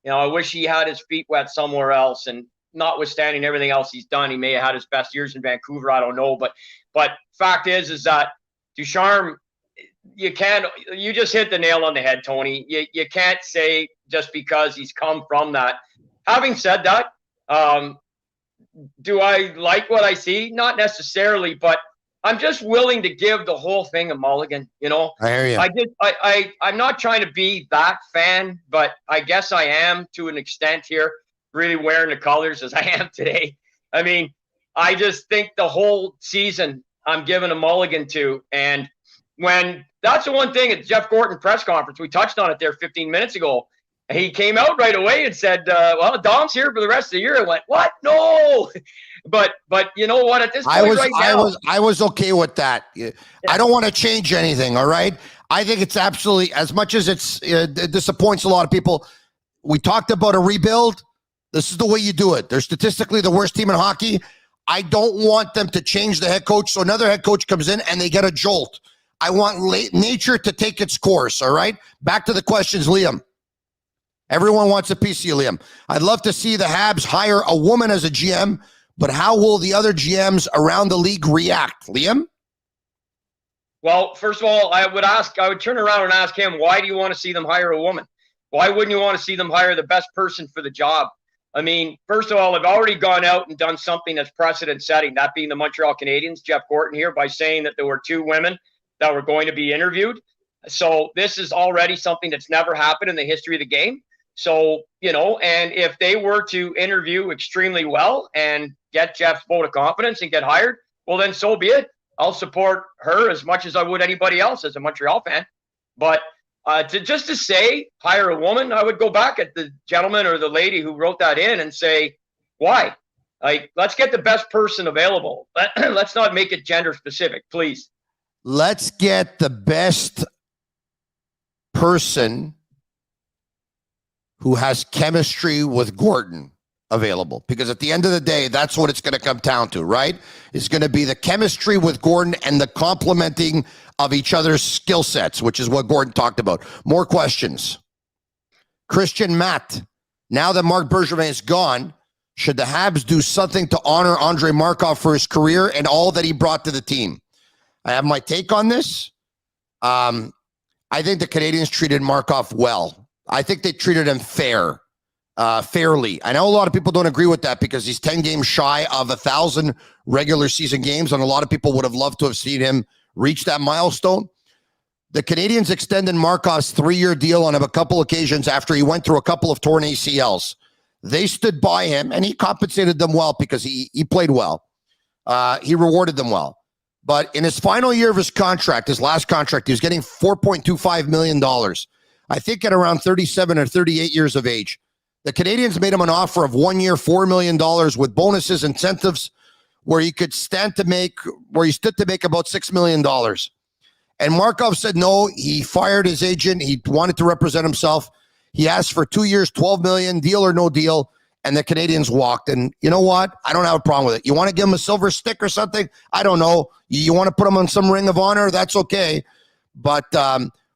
You know, I wish he had his feet wet somewhere else. And notwithstanding everything else he's done, he may have had his best years in Vancouver. I don't know. But fact is that Ducharme, you just hit the nail on the head, Tony. You can't say just because he's come from that. Having said that, do I like what I see? Not necessarily, but I'm just willing to give the whole thing a mulligan, you know. I hear you. I'm not trying to be that fan, but I guess I am to an extent here, really wearing the colors as I am today. I mean, I just think the whole season I'm giving a mulligan to. And when that's the one thing at Jeff Gorton press conference, we touched on it there 15 minutes ago. He came out right away and said, well, Dom's here for the rest of the year. I went, what? No. But you know what? At this point I was okay with that. I don't want to change anything, all right? I think it's absolutely, as much as it disappoints a lot of people, we talked about a rebuild. This is the way you do it. They're statistically the worst team in hockey. I don't want them to change the head coach so another head coach comes in and they get a jolt. I want nature to take its course, all right? Back to the questions, Liam. Everyone wants a piece of you, Liam. I'd love to see the Habs hire a woman as a GM, but how will the other GMs around the league react? Liam? Well, first of all, I would turn around and ask him, why do you want to see them hire a woman? Why wouldn't you want to see them hire the best person for the job? I mean, first of all, I've already gone out and done something that's precedent-setting, that being the Montreal Canadiens, Jeff Gorton here, by saying that there were 2 women that were going to be interviewed. So this is already something that's never happened in the history of the game. So, you know, and if they were to interview extremely well and get Jeff's vote of confidence and get hired, well, then so be it. I'll support her as much as I would anybody else as a Montreal fan. But to say hire a woman, I would go back at the gentleman or the lady who wrote that in and say, why? Like, let's get the best person available. Let's not make it gender specific, please. Let's get the best person who has chemistry with Gorton available. Because at the end of the day, that's what it's going to come down to, right? It's going to be the chemistry with Gorton and the complementing of each other's skill sets, which is what Gorton talked about. More questions. Christian Matt, now that Marc Bergevin is gone, should the Habs do something to honor Andrei Markov for his career and all that he brought to the team? I have my take on this. I think the Canadiens treated Markov well. I think they treated him fairly. I know a lot of people don't agree with that because he's 10 games shy of 1,000 regular season games, and a lot of people would have loved to have seen him reach that milestone. The Canadiens extended Markov's 3-year deal on a couple occasions after he went through a couple of torn ACLs. They stood by him, and he compensated them well because he played well. He rewarded them well. But in his final year of his contract, his last contract, he was getting $4.25 million. I think at around 37 or 38 years of age. The Canadiens made him an offer of 1 year, $4 million with bonuses, incentives, where he stood to make about $6 million. And Markov said no. He fired his agent. He wanted to represent himself. He asked for 2 years, $12 million, deal or no deal. And the Canadiens walked. And you know what? I don't have a problem with it. You want to give him a silver stick or something? I don't know. You want to put him on some Ring of Honor? That's okay. But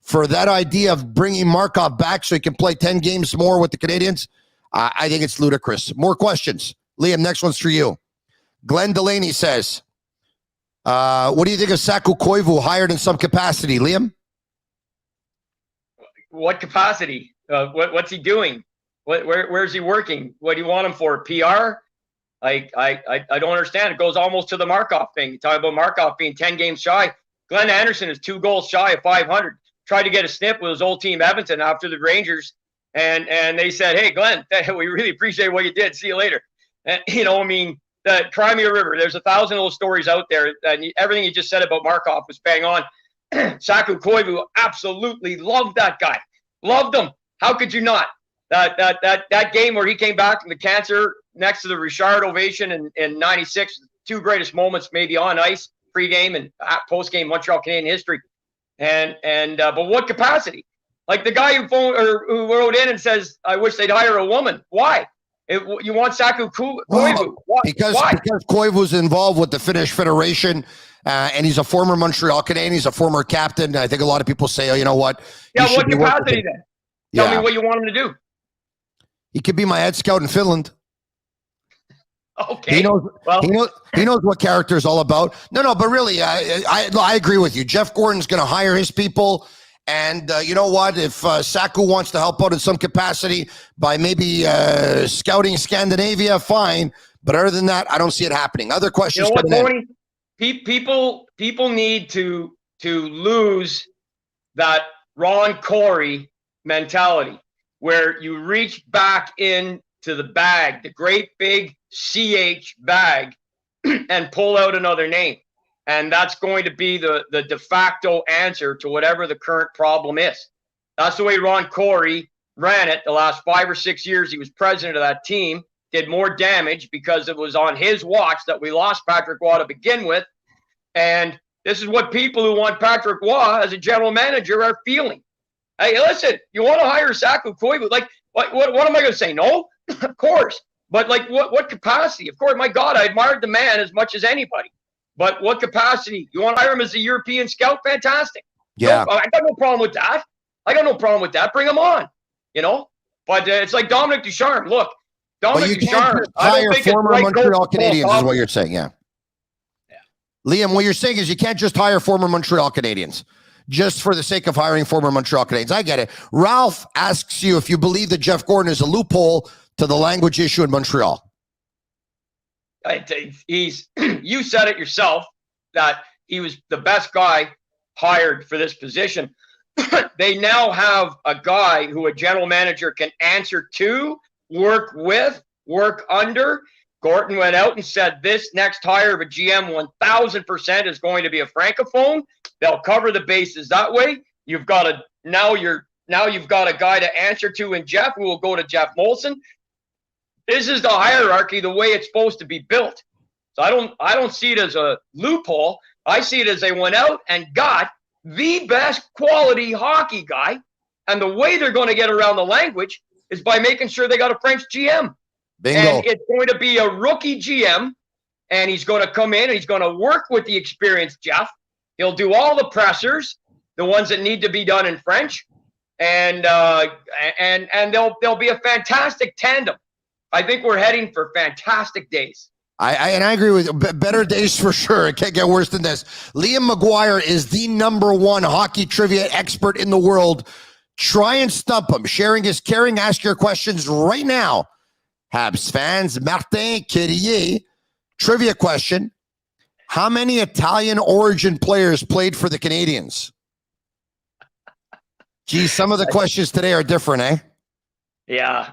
for that idea of bringing Markov back so he can play 10 games more with the Canadiens, I think it's ludicrous. More questions. Liam, next one's for you. Glenn Delaney says, what do you think of Saku Koivu hired in some capacity? Liam? What capacity? What's he doing? Where's he working? What do you want him for? PR? I don't understand. It goes almost to the Markov thing. You talk about Markov being 10 games shy. Glenn Anderson is 2 goals shy of 500. Tried to get a snip with his old team Edmonton after the Rangers, and they said, "Hey, Glenn, we really appreciate what you did. See you later." And, the Crimea River. There's 1,000 little stories out there, and everything you just said about Markov was bang on. Saku Koivu absolutely loved that guy. Loved him. How could you not? That game where he came back from the cancer next to the Richard ovation in '96, 2 greatest moments maybe on ice, pre-game and post-game Montreal Canadian history. But what capacity? Like the guy who wrote in and says, "I wish they'd hire a woman." Why? You want Saku Koivu? Why? Because Koivu's involved with the Finnish Federation, and he's a former Montreal Canadian. He's a former captain. I think a lot of people say, "Oh, you know what?" Yeah, what capacity then? Tell me what you want him to do. He could be my head scout in Finland. Okay. He knows what character is all about. No, but really, I agree with you. Jeff Gorton's going to hire his people. And you know what? If Saku wants to help out in some capacity by maybe scouting Scandinavia, fine. But other than that, I don't see it happening. Other questions? You know what, Tony? People need to lose that Ron Corey mentality where you reach back into the bag, the great big CH bag, and pull out another name. And that's going to be the de facto answer to whatever the current problem is. That's the way Ron Corey ran it the last 5 or 6 years. He was president of that team, did more damage because it was on his watch that we lost Patrick Waugh to begin with. And this is what people who want Patrick Waugh as a general manager are feeling. Hey, listen, you want to hire Saku Koivu? Like, what am I going to say? No? Of course. But, like, what capacity? Of course, my God, I admired the man as much as anybody. But what capacity? You want to hire him as a European scout? Fantastic. Yeah. No, I got no problem with that. Bring him on, But it's like Dominic Ducharme. Look, Dominic Ducharme. Hire former Montreal Canadiens is what you're saying, yeah. Liam, what you're saying is you can't just hire former Montreal Canadiens just for the sake of hiring former Montreal Canadiens. I get it. Ralph asks you if you believe that Jeff Gorton is a loophole to the language issue in Montreal. You said it yourself that he was the best guy hired for this position. They now have a guy who a general manager can answer to, work with, work under. Gorton went out and said this next hire of a GM 1,000% is going to be a francophone. They'll cover the bases that way. You've got a guy to answer to in Jeff, who will go to Jeff Molson. This is the hierarchy, the way it's supposed to be built. So I don't see it as a loophole. I see it as they went out and got the best quality hockey guy. And the way they're going to get around the language is by making sure they got a French GM. Bingo. And it's going to be a rookie GM. And he's going to come in and he's going to work with the experienced Jeff. He'll do all the pressers, the ones that need to be done in French. And they'll be a fantastic tandem. I think we're heading for fantastic days. I agree with you. Better days for sure. It can't get worse than this. Liam McGuire is the #1 hockey trivia expert in the world. Try and stump him. Sharing is caring. Ask your questions right now. Habs fans, Martin Carrier. Trivia question. How many Italian origin players played for the Canadiens? Gee, some of the questions today are different, eh? Yeah.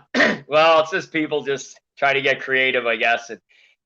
Well, it's just people just try to get creative, I guess.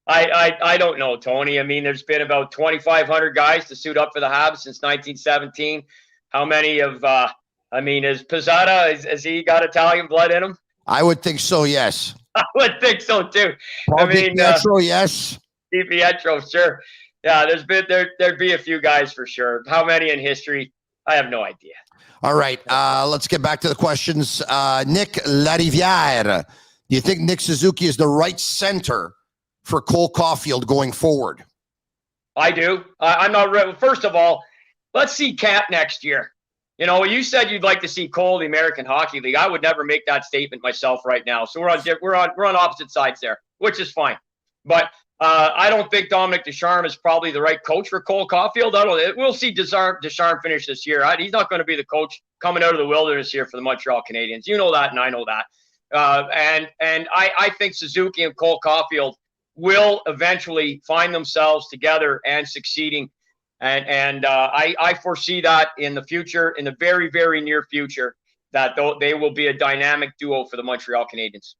I don't know, Tony. I mean, there's been about 2,500 guys to suit up for the Habs since 1917. How many of, is Pizzata, has he got Italian blood in him? I would think so, yes. I would think so, too. Paul Di Pietro, yes. DiPietro, sure. Yeah, there'd be a few guys for sure. How many in history? I have no idea. All right, let's get back to the questions. Nick Lariviere, do you think Nick Suzuki is the right center for Cole Caulfield going forward? I do. I'm not ready. First of all, let's see Camp next year. You know, you said you'd like to see Cole in the American Hockey League. I would never make that statement myself right now. So we're on opposite sides there, which is fine. But I don't think Dominic Ducharme is probably the right coach for Cole Caulfield. We'll see Ducharme finish this year. He's not going to be the coach coming out of the wilderness here for the Montreal Canadiens. You know that, and I know that. And I think Suzuki and Cole Caulfield will eventually find themselves together and succeeding. And I foresee that in the future, in the very, very near future, that they will be a dynamic duo for the Montreal Canadiens.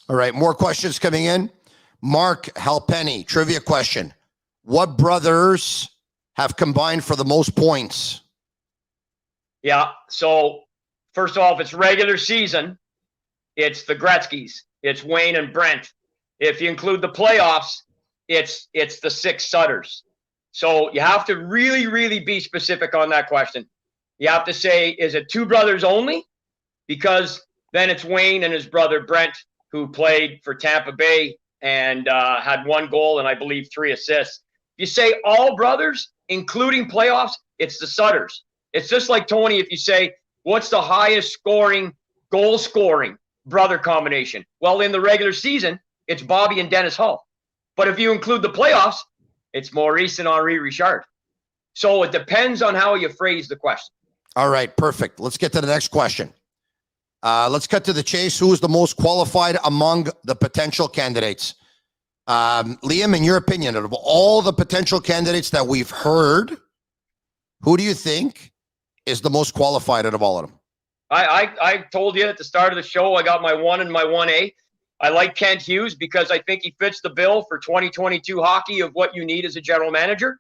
All right, more questions coming in. Mark Halpenny, trivia question. What brothers have combined for the most points? Yeah, so first of all, if it's regular season, it's the Gretzkys. It's Wayne and Brent. If you include the playoffs, it's the 6 Sutters. So you have to really, really be specific on that question. You have to say, is it 2 brothers only? Because then it's Wayne and his brother Brent, who played for Tampa Bay and had 1 goal and I believe 3 assists. If you say all brothers, including playoffs, it's the Sutters. It's just like, Tony, if you say, what's the highest scoring, goal scoring brother combination? Well, in the regular season, it's Bobby and Dennis Hull. But if you include the playoffs, it's Maurice and Henri Richard. So it depends on how you phrase the question. All right, perfect. Let's get to the next question. Let's cut to the chase. Who is the most qualified among the potential candidates? Liam, in your opinion, of all the potential candidates that we've heard, who do you think is the most qualified out of all of them? I told you at the start of the show, I got my 1 and my 1A. I like Kent Hughes because I think he fits the bill for 2022 hockey of what you need as a general manager.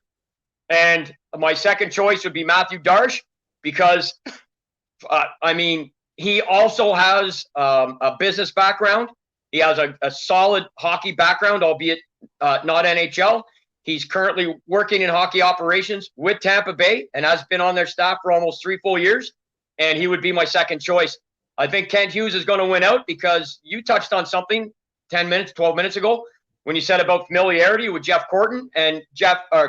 And my second choice would be Matthew Darche because, he also has a business background. He has a solid hockey background, albeit not NHL. He's currently working in hockey operations with Tampa Bay and has been on their staff for almost 3 full years. And he would be my second choice. I think Kent Hughes is going to win out because you touched on something 12 minutes ago when you said about familiarity with Jeff Gorton, and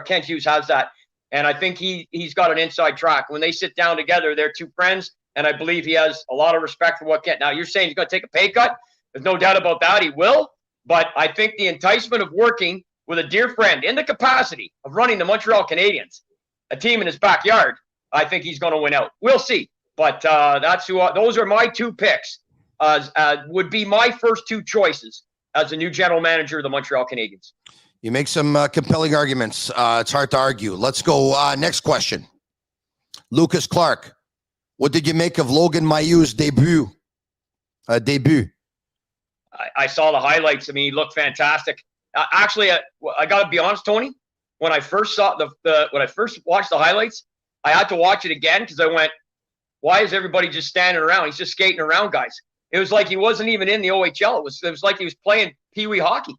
Kent Hughes has that. And I think he's got an inside track. When they sit down together, they're 2 friends, and I believe he has a lot of respect for what Kent. Now, you're saying he's going to take a pay cut. There's no doubt about that. He will. But I think the enticement of working with a dear friend in the capacity of running the Montreal Canadiens, a team in his backyard, I think he's going to win out. We'll see. But those are my 2 picks. Would be my first 2 choices as the new general manager of the Montreal Canadiens. You make some compelling arguments. It's hard to argue. Let's go. Next question. Lucas Clark, what did you make of Logan Mailloux' debut? I saw the highlights. I mean, he looked fantastic. Actually, I got to be honest, Tony. When I first saw when I first watched the highlights, I had to watch it again because I went, why is everybody just standing around? He's just skating around, guys. It was like he wasn't even in the OHL. It was like he was playing Pee-wee hockey.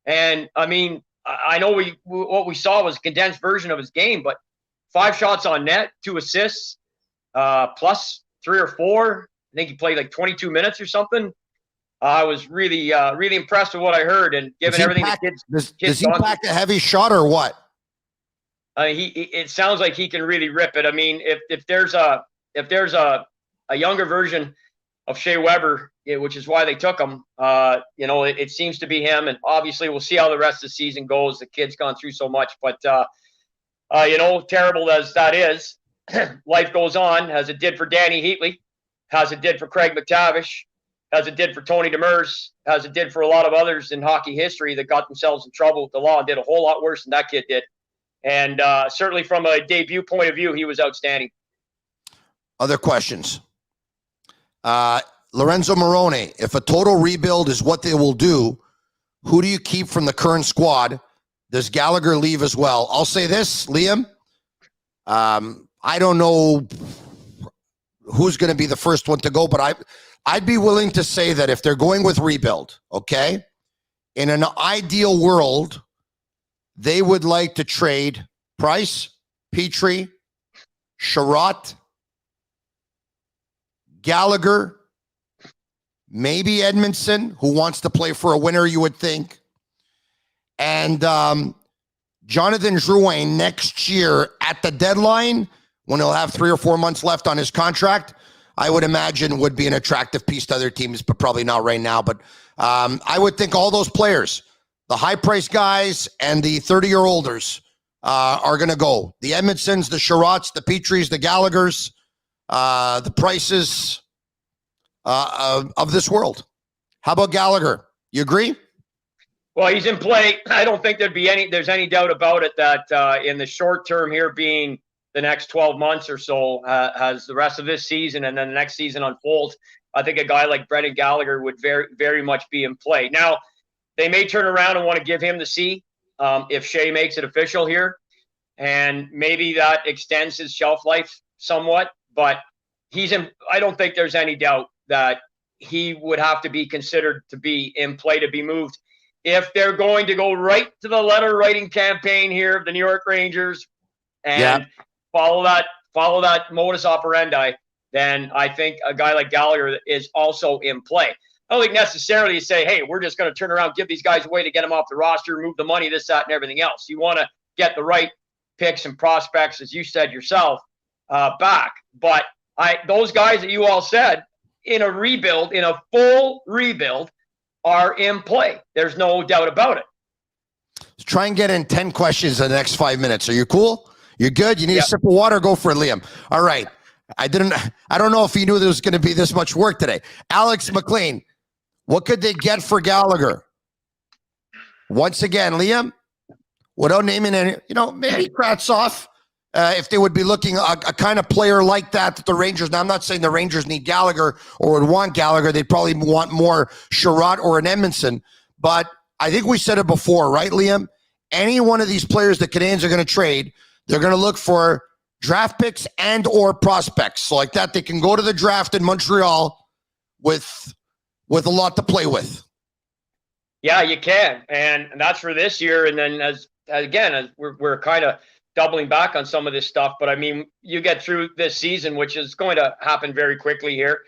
And, I mean, I know what we saw was a condensed version of his game, but 5 shots on net, 2 assists, plus 3 or 4. I think he played like 22 minutes or something. I was really, really impressed with what I heard. And given everything the kids does he pack a heavy shot or what? It sounds like he can really rip it. I mean, if there's a younger version of Shea Weber, which is why they took him, it seems to be him. And obviously we'll see how the rest of the season goes. The kid's gone through so much, but terrible as that is, life goes on, as it did for Danny Heatley, as it did for Craig McTavish, as it did for Tony Demers, as it did for a lot of others in hockey history that got themselves in trouble with the law and did a whole lot worse than that kid did. And certainly from a debut point of view, he was outstanding. Other questions. Lorenzo Morone, if a total rebuild is what they will do, who do you keep from the current squad? Does Gallagher leave as well? I'll say this, Liam. I don't know who's going to be the first one to go, but I'd be willing to say that if they're going with rebuild, okay, in an ideal world, they would like to trade Price, Petrie, Sherratt, Gallagher, maybe Edmondson, who wants to play for a winner, you would think, and Jonathan Drouin next year at the deadline, when he'll have 3 or 4 months left on his contract, I would imagine would be an attractive piece to other teams, but probably not right now. But I would think all those players, the high-priced guys and the 30-year-olders are going to go. The Edmondsons, the Sherratts, the Petries, the Gallaghers, the Prices of this world. How about Gallagher? You agree? Well, he's in play. I don't think there's any doubt about it that in the short term here, being the next 12 months or so, as the rest of this season and then the next season unfolds, I think a guy like Brendan Gallagher would very, very much be in play. Now, they may turn around and want to give him the C if Shea makes it official here, and maybe that extends his shelf life somewhat. But I don't think there's any doubt that he would have to be considered to be in play to be moved. If they're going to go right to the letter writing campaign here of the New York Rangers and follow that modus operandi, then I think a guy like Gallagher is also in play. I don't think necessarily you say, hey, we're just going to turn around, give these guys away to get them off the roster, move the money, this, that, and everything else. You want to get the right picks and prospects, as you said yourself, back. But those guys that you all said in a full rebuild, are in play. There's no doubt about it. Let's try and get in 10 questions in the next 5 minutes. Are you cool? You're good? You need a sip of water? Go for it, Liam. All right. I don't know if you knew there was going to be this much work today. Alex McLean, what could they get for Gallagher? Once again, Liam, without naming any, maybe Kravtsov, if they would be looking a kind of player like that the Rangers. Now, I'm not saying the Rangers need Gallagher or would want Gallagher. They'd probably want more Sherratt or an Edmondson. But I think we said it before, right, Liam? Any one of these players the Canadiens are going to trade, they're going to look for draft picks and or prospects. So like that, they can go to the draft in Montreal with a lot to play with. Yeah, you can. And that's for this year. And then as we're kind of doubling back on some of this stuff, but I mean, you get through this season, which is going to happen very quickly here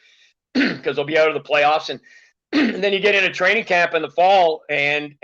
because they'll be out of the playoffs, and then you get into training camp in the fall and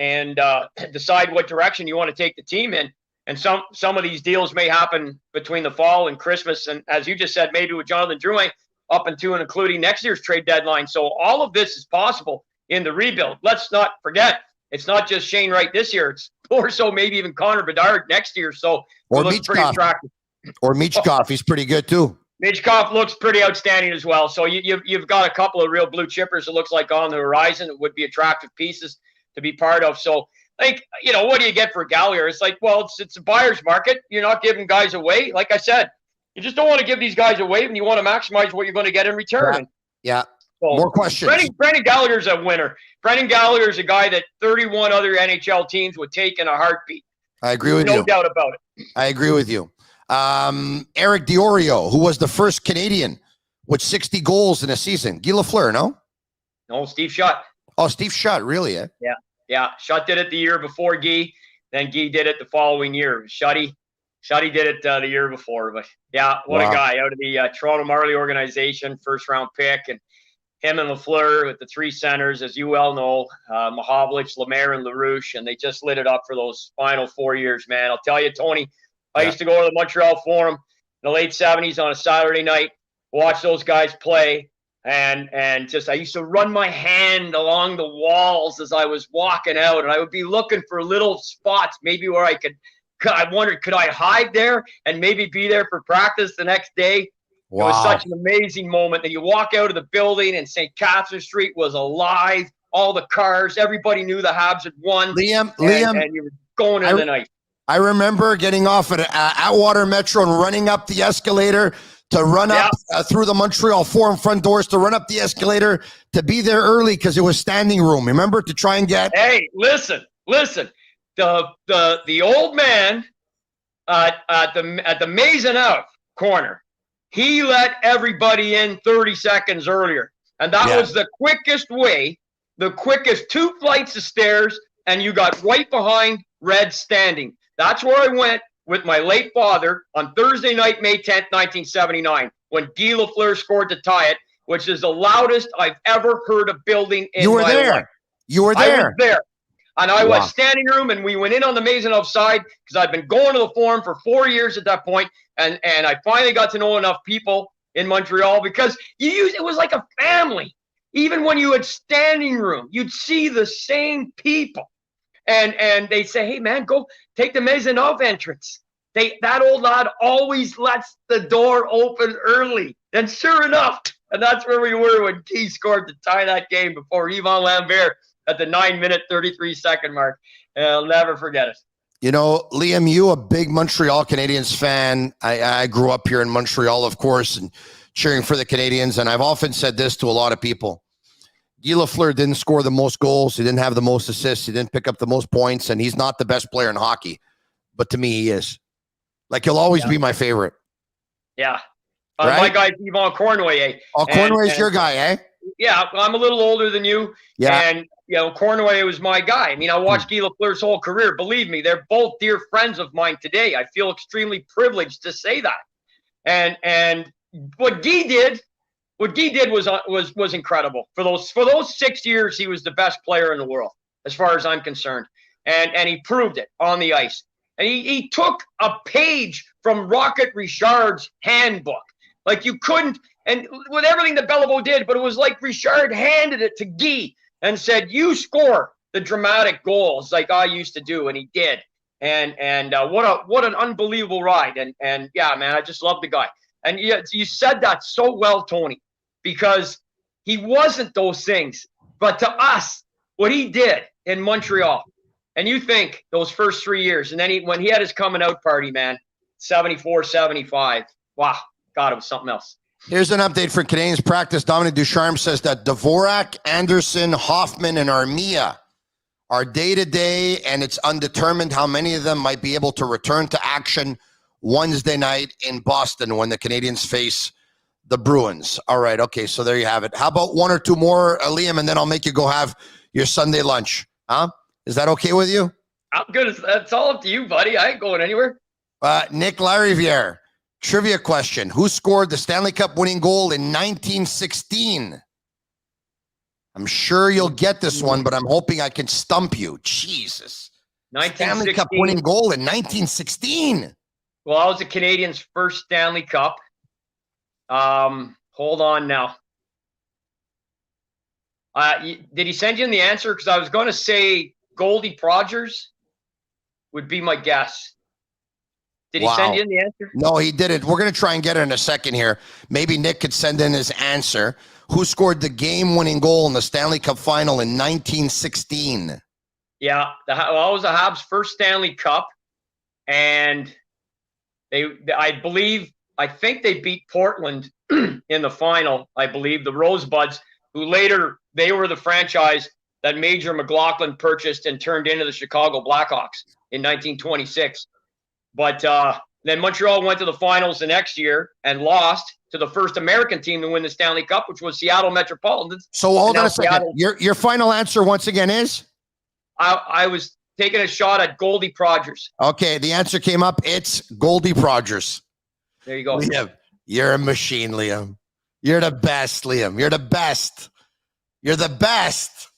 decide what direction you want to take the team in. And some of these deals may happen between the fall and Christmas, and as you just said, maybe with Jonathan Drouin up into and including next year's trade deadline. So all of this is possible in the rebuild. Let's not forget, it's not just Shane Wright this year. It's more so maybe even Connor Bedard next year. So or Michkov, he's pretty good too. Michkov looks pretty outstanding as well. So you've got a couple of real blue chippers, it looks like, on the horizon. It would be attractive pieces to be part of. So, like, what do you get for Gallagher? It's like, well, it's a buyer's market. You're not giving guys away. Like I said, you just don't want to give these guys away, and you want to maximize what you're going to get in return. Yeah. So, more questions. Brendan Gallagher's a winner. Brendan Gallagher's a guy that 31 other NHL teams would take in a heartbeat. I agree with you. No doubt about it. I agree with you. Eric Diorio, who was the first Canadian with 60 goals in a season. Guy Lafleur, no? No, Steve Shutt. Oh, Steve Shutt, really? Eh? Yeah. Shutt did it the year before Guy. Then Guy did it the following year. Shutty did it the year before. But, yeah, what a guy out of the Toronto Marley organization, first-round pick. And him and Lafleur with the three centers, as you well know, Mahovlich, Lemaire, and LaRouche, and they just lit it up for those final 4 years, man. I'll tell you, Tony, I used to go to the Montreal Forum in the late 70s on a Saturday night, watch those guys play, and just I used to run my hand along the walls as I was walking out, and I would be looking for little spots maybe where I wondered, could I hide there and maybe be there for practice the next day? Wow. It was such an amazing moment that you walk out of the building and St. Catherine Street was alive. All the cars, everybody knew the Habs had won. Liam, and you were going into the night. I remember getting off at Atwater Metro and running up the escalator to run up through the Montreal Forum front doors, to run up the escalator, to be there early because it was standing room. Remember, to try and get. Hey, listen. The old man at the Maisonneuve corner. He let everybody in 30 seconds earlier. And that was the quickest 2 flights of stairs, and you got right behind red standing. That's where I went with my late father on Thursday night, May 10th, 1979, when Guy Lafleur scored to tie it, which is the loudest I've ever heard a building in my life. You were there. I was there. And I was standing room, and we went in on the Maisonneuve side because I'd been going to the Forum for 4 years at that point, and I finally got to know enough people in Montreal because it was like a family. Even when you had standing room, you'd see the same people. And they say, hey, man, go take the Maisonneuve entrance. That old lad always lets the door open early. And sure enough, and that's where we were when Key scored to tie that game before Yvon Lambert at the 9-minute, 33-second mark. And I'll never forget it. You know, Liam, you a big Montreal Canadiens fan. I grew up here in Montreal, of course, and cheering for the Canadiens. And I've often said this to a lot of people. Guy Lafleur didn't score the most goals. He didn't have the most assists. He didn't pick up the most points. And he's not the best player in hockey. But to me, he is. Like, he'll always be my favorite. Yeah. Right? My guy's Yvon Cournoyer. Oh, Cournoyer's your guy, eh? Yeah, I'm a little older than you. Yeah. And, Cournoyer was my guy. I mean, I watched Guy Lafleur's whole career. Believe me, they're both dear friends of mine today. I feel extremely privileged to say that. And what Guy did was incredible. For those 6 years, he was the best player in the world, as far as I'm concerned. And he proved it on the ice. And he took a page from Rocket Richard's handbook. Like, you couldn't, and with everything that Beliveau did, but it was like Richard handed it to Guy and said, you score the dramatic goals like I used to do, and he did. And what an unbelievable ride. And yeah, man, I just love the guy. And you said that so well, Tony, because he wasn't those things. But to us, what he did in Montreal, and you think those first 3 years, and then when he had his coming out party, man, 74, 75, wow, God, it was something else. Here's an update for Canadiens practice. Dominic Ducharme says that Dvorak, Anderson, Hoffman, and Armia are day-to-day, and it's undetermined how many of them might be able to return to action Wednesday night in Boston when the Canadiens face the Bruins. All right, okay, so there you have it. How about one or two more, Liam, and then I'll make you go have your Sunday lunch, huh? Is that okay with you? I'm good. That's all up to you, buddy. I ain't going anywhere. Nick Lariviere, trivia question. Who scored the Stanley Cup winning goal in 1916? I'm sure you'll get this one, but I'm hoping I can stump you. Jesus. Stanley Cup winning goal in 1916. Well, I was the Canadiens' first Stanley Cup. Hold on now. Did he send you in the answer? Because I was going to say Goldie Rogers would be my guess. Did he send you in the answer? No, he didn't. We're going to try and get it in a second here. Maybe Nick could send in his answer. Who scored the game-winning goal in the Stanley Cup final in 1916? Yeah, it was the Habs' first Stanley Cup, and I think they beat Portland in the final. I believe the Rosebuds, who later they were the franchise that Major McLaughlin purchased and turned into the Chicago Blackhawks in 1926. But then Montreal went to the finals the next year and lost to the first American team to win the Stanley Cup, which was Seattle Metropolitans. So hold on a second. Your final answer once again is? I was taking a shot at Goldie Rogers. Okay, the answer came up. It's Goldie Rogers. There you go. Liam, you're a machine, Liam. You're the best, Liam. You're the best. You're the best.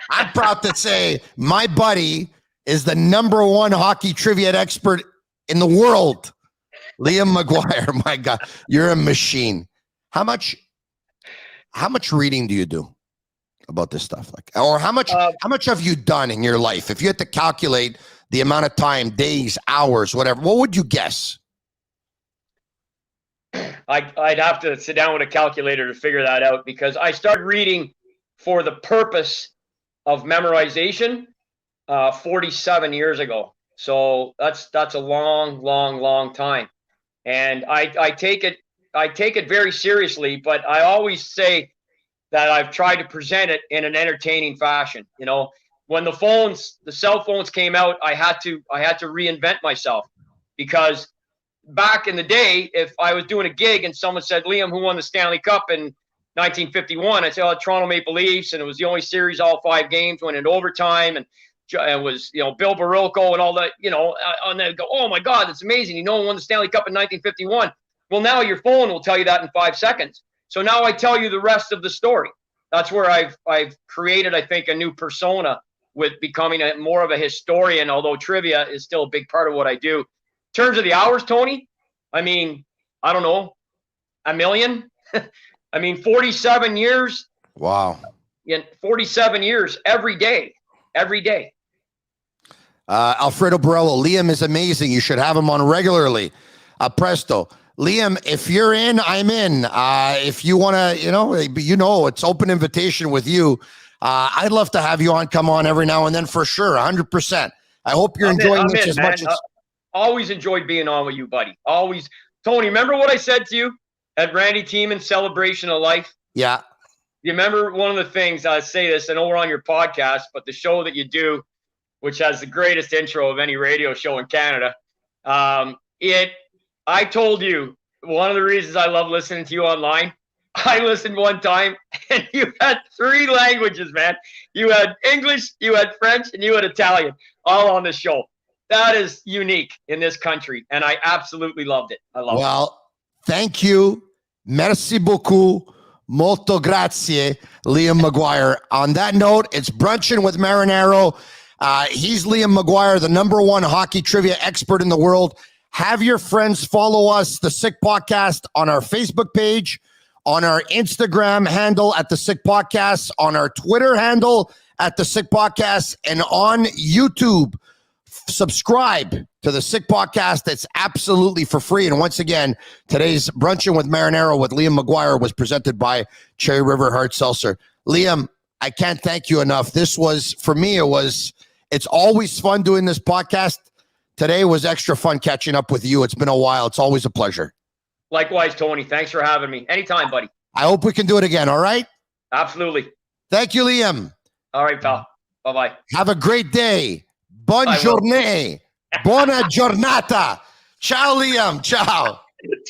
I'm proud to say my buddy is the #1 hockey trivia expert in the world. Liam McGuire, my God, you're a machine. How much reading do you do about this stuff? Or how much have you done in your life? If you had to calculate the amount of time, days, hours, whatever, what would you guess? I'd have to sit down with a calculator to figure that out, because I started reading for the purpose of memorization 47 years ago. So that's a long time. And I take it very seriously, but I always say that I've tried to present it in an entertaining fashion. You know, when the cell phones came out, I had to reinvent myself, because back in the day, if I was doing a gig and someone said, Liam, who won the Stanley Cup in 1951? I'd say, Toronto Maple Leafs, and it was the only series, all 5 games went into overtime, and it was, Bill Barilko and all that, and they go, oh my God, that's amazing. No one won the Stanley Cup in 1951. Well, now your phone will tell you that in 5 seconds. So now I tell you the rest of the story. That's where I've created, I think, a new persona with becoming more of a historian, although trivia is still a big part of what I do. In terms of the hours, Tony, I mean, I don't know, 1 million? 47 years. Wow. 47 years every day. Alfredo Borello, Liam is amazing. You should have him on regularly. Presto. Liam, if you're in, I'm in. If you want to, it's open invitation with you. I'd love to have you on. Come on every now and then for sure. 100%. I hope you're enjoying this as much as. Always enjoyed being on with you, buddy. Always. Tony, remember what I said to you at Randy Tieman's Celebration of Life? Yeah. You remember one of the things, I say this, I know we're on your podcast, but the show that you do, which has the greatest intro of any radio show in Canada, I told you, one of the reasons I love listening to you online, I listened one time and you had 3 languages, man. You had English, you had French, and you had Italian all on the show. That is unique in this country, and I absolutely loved it. I love it. Well, thank you. Merci beaucoup. Molto grazie, Liam McGuire. On that note, it's Brunchin with Marinaro. He's Liam McGuire, the #1 hockey trivia expert in the world. Have your friends follow us, The Sick Podcast, on our Facebook page, on our Instagram handle at The Sick Podcast, on our Twitter handle at The Sick Podcast, and on YouTube. Subscribe to The Sick Podcast. It's absolutely for free. And once again, today's Brunchin with Marinaro with Liam McGuire was presented by Cherry River Hard Seltzer. Liam, I can't thank you enough. This was, for me, it's always fun doing this podcast. Today was extra fun catching up with you. It's been a while. It's always a pleasure. Likewise, Tony. Thanks for having me. Anytime, buddy. I hope we can do it again. All right? Absolutely. Thank you, Liam. All right, pal. Bye-bye. Have a great day. Buongiorno. Buona giornata. Ciao, Liam. Ciao.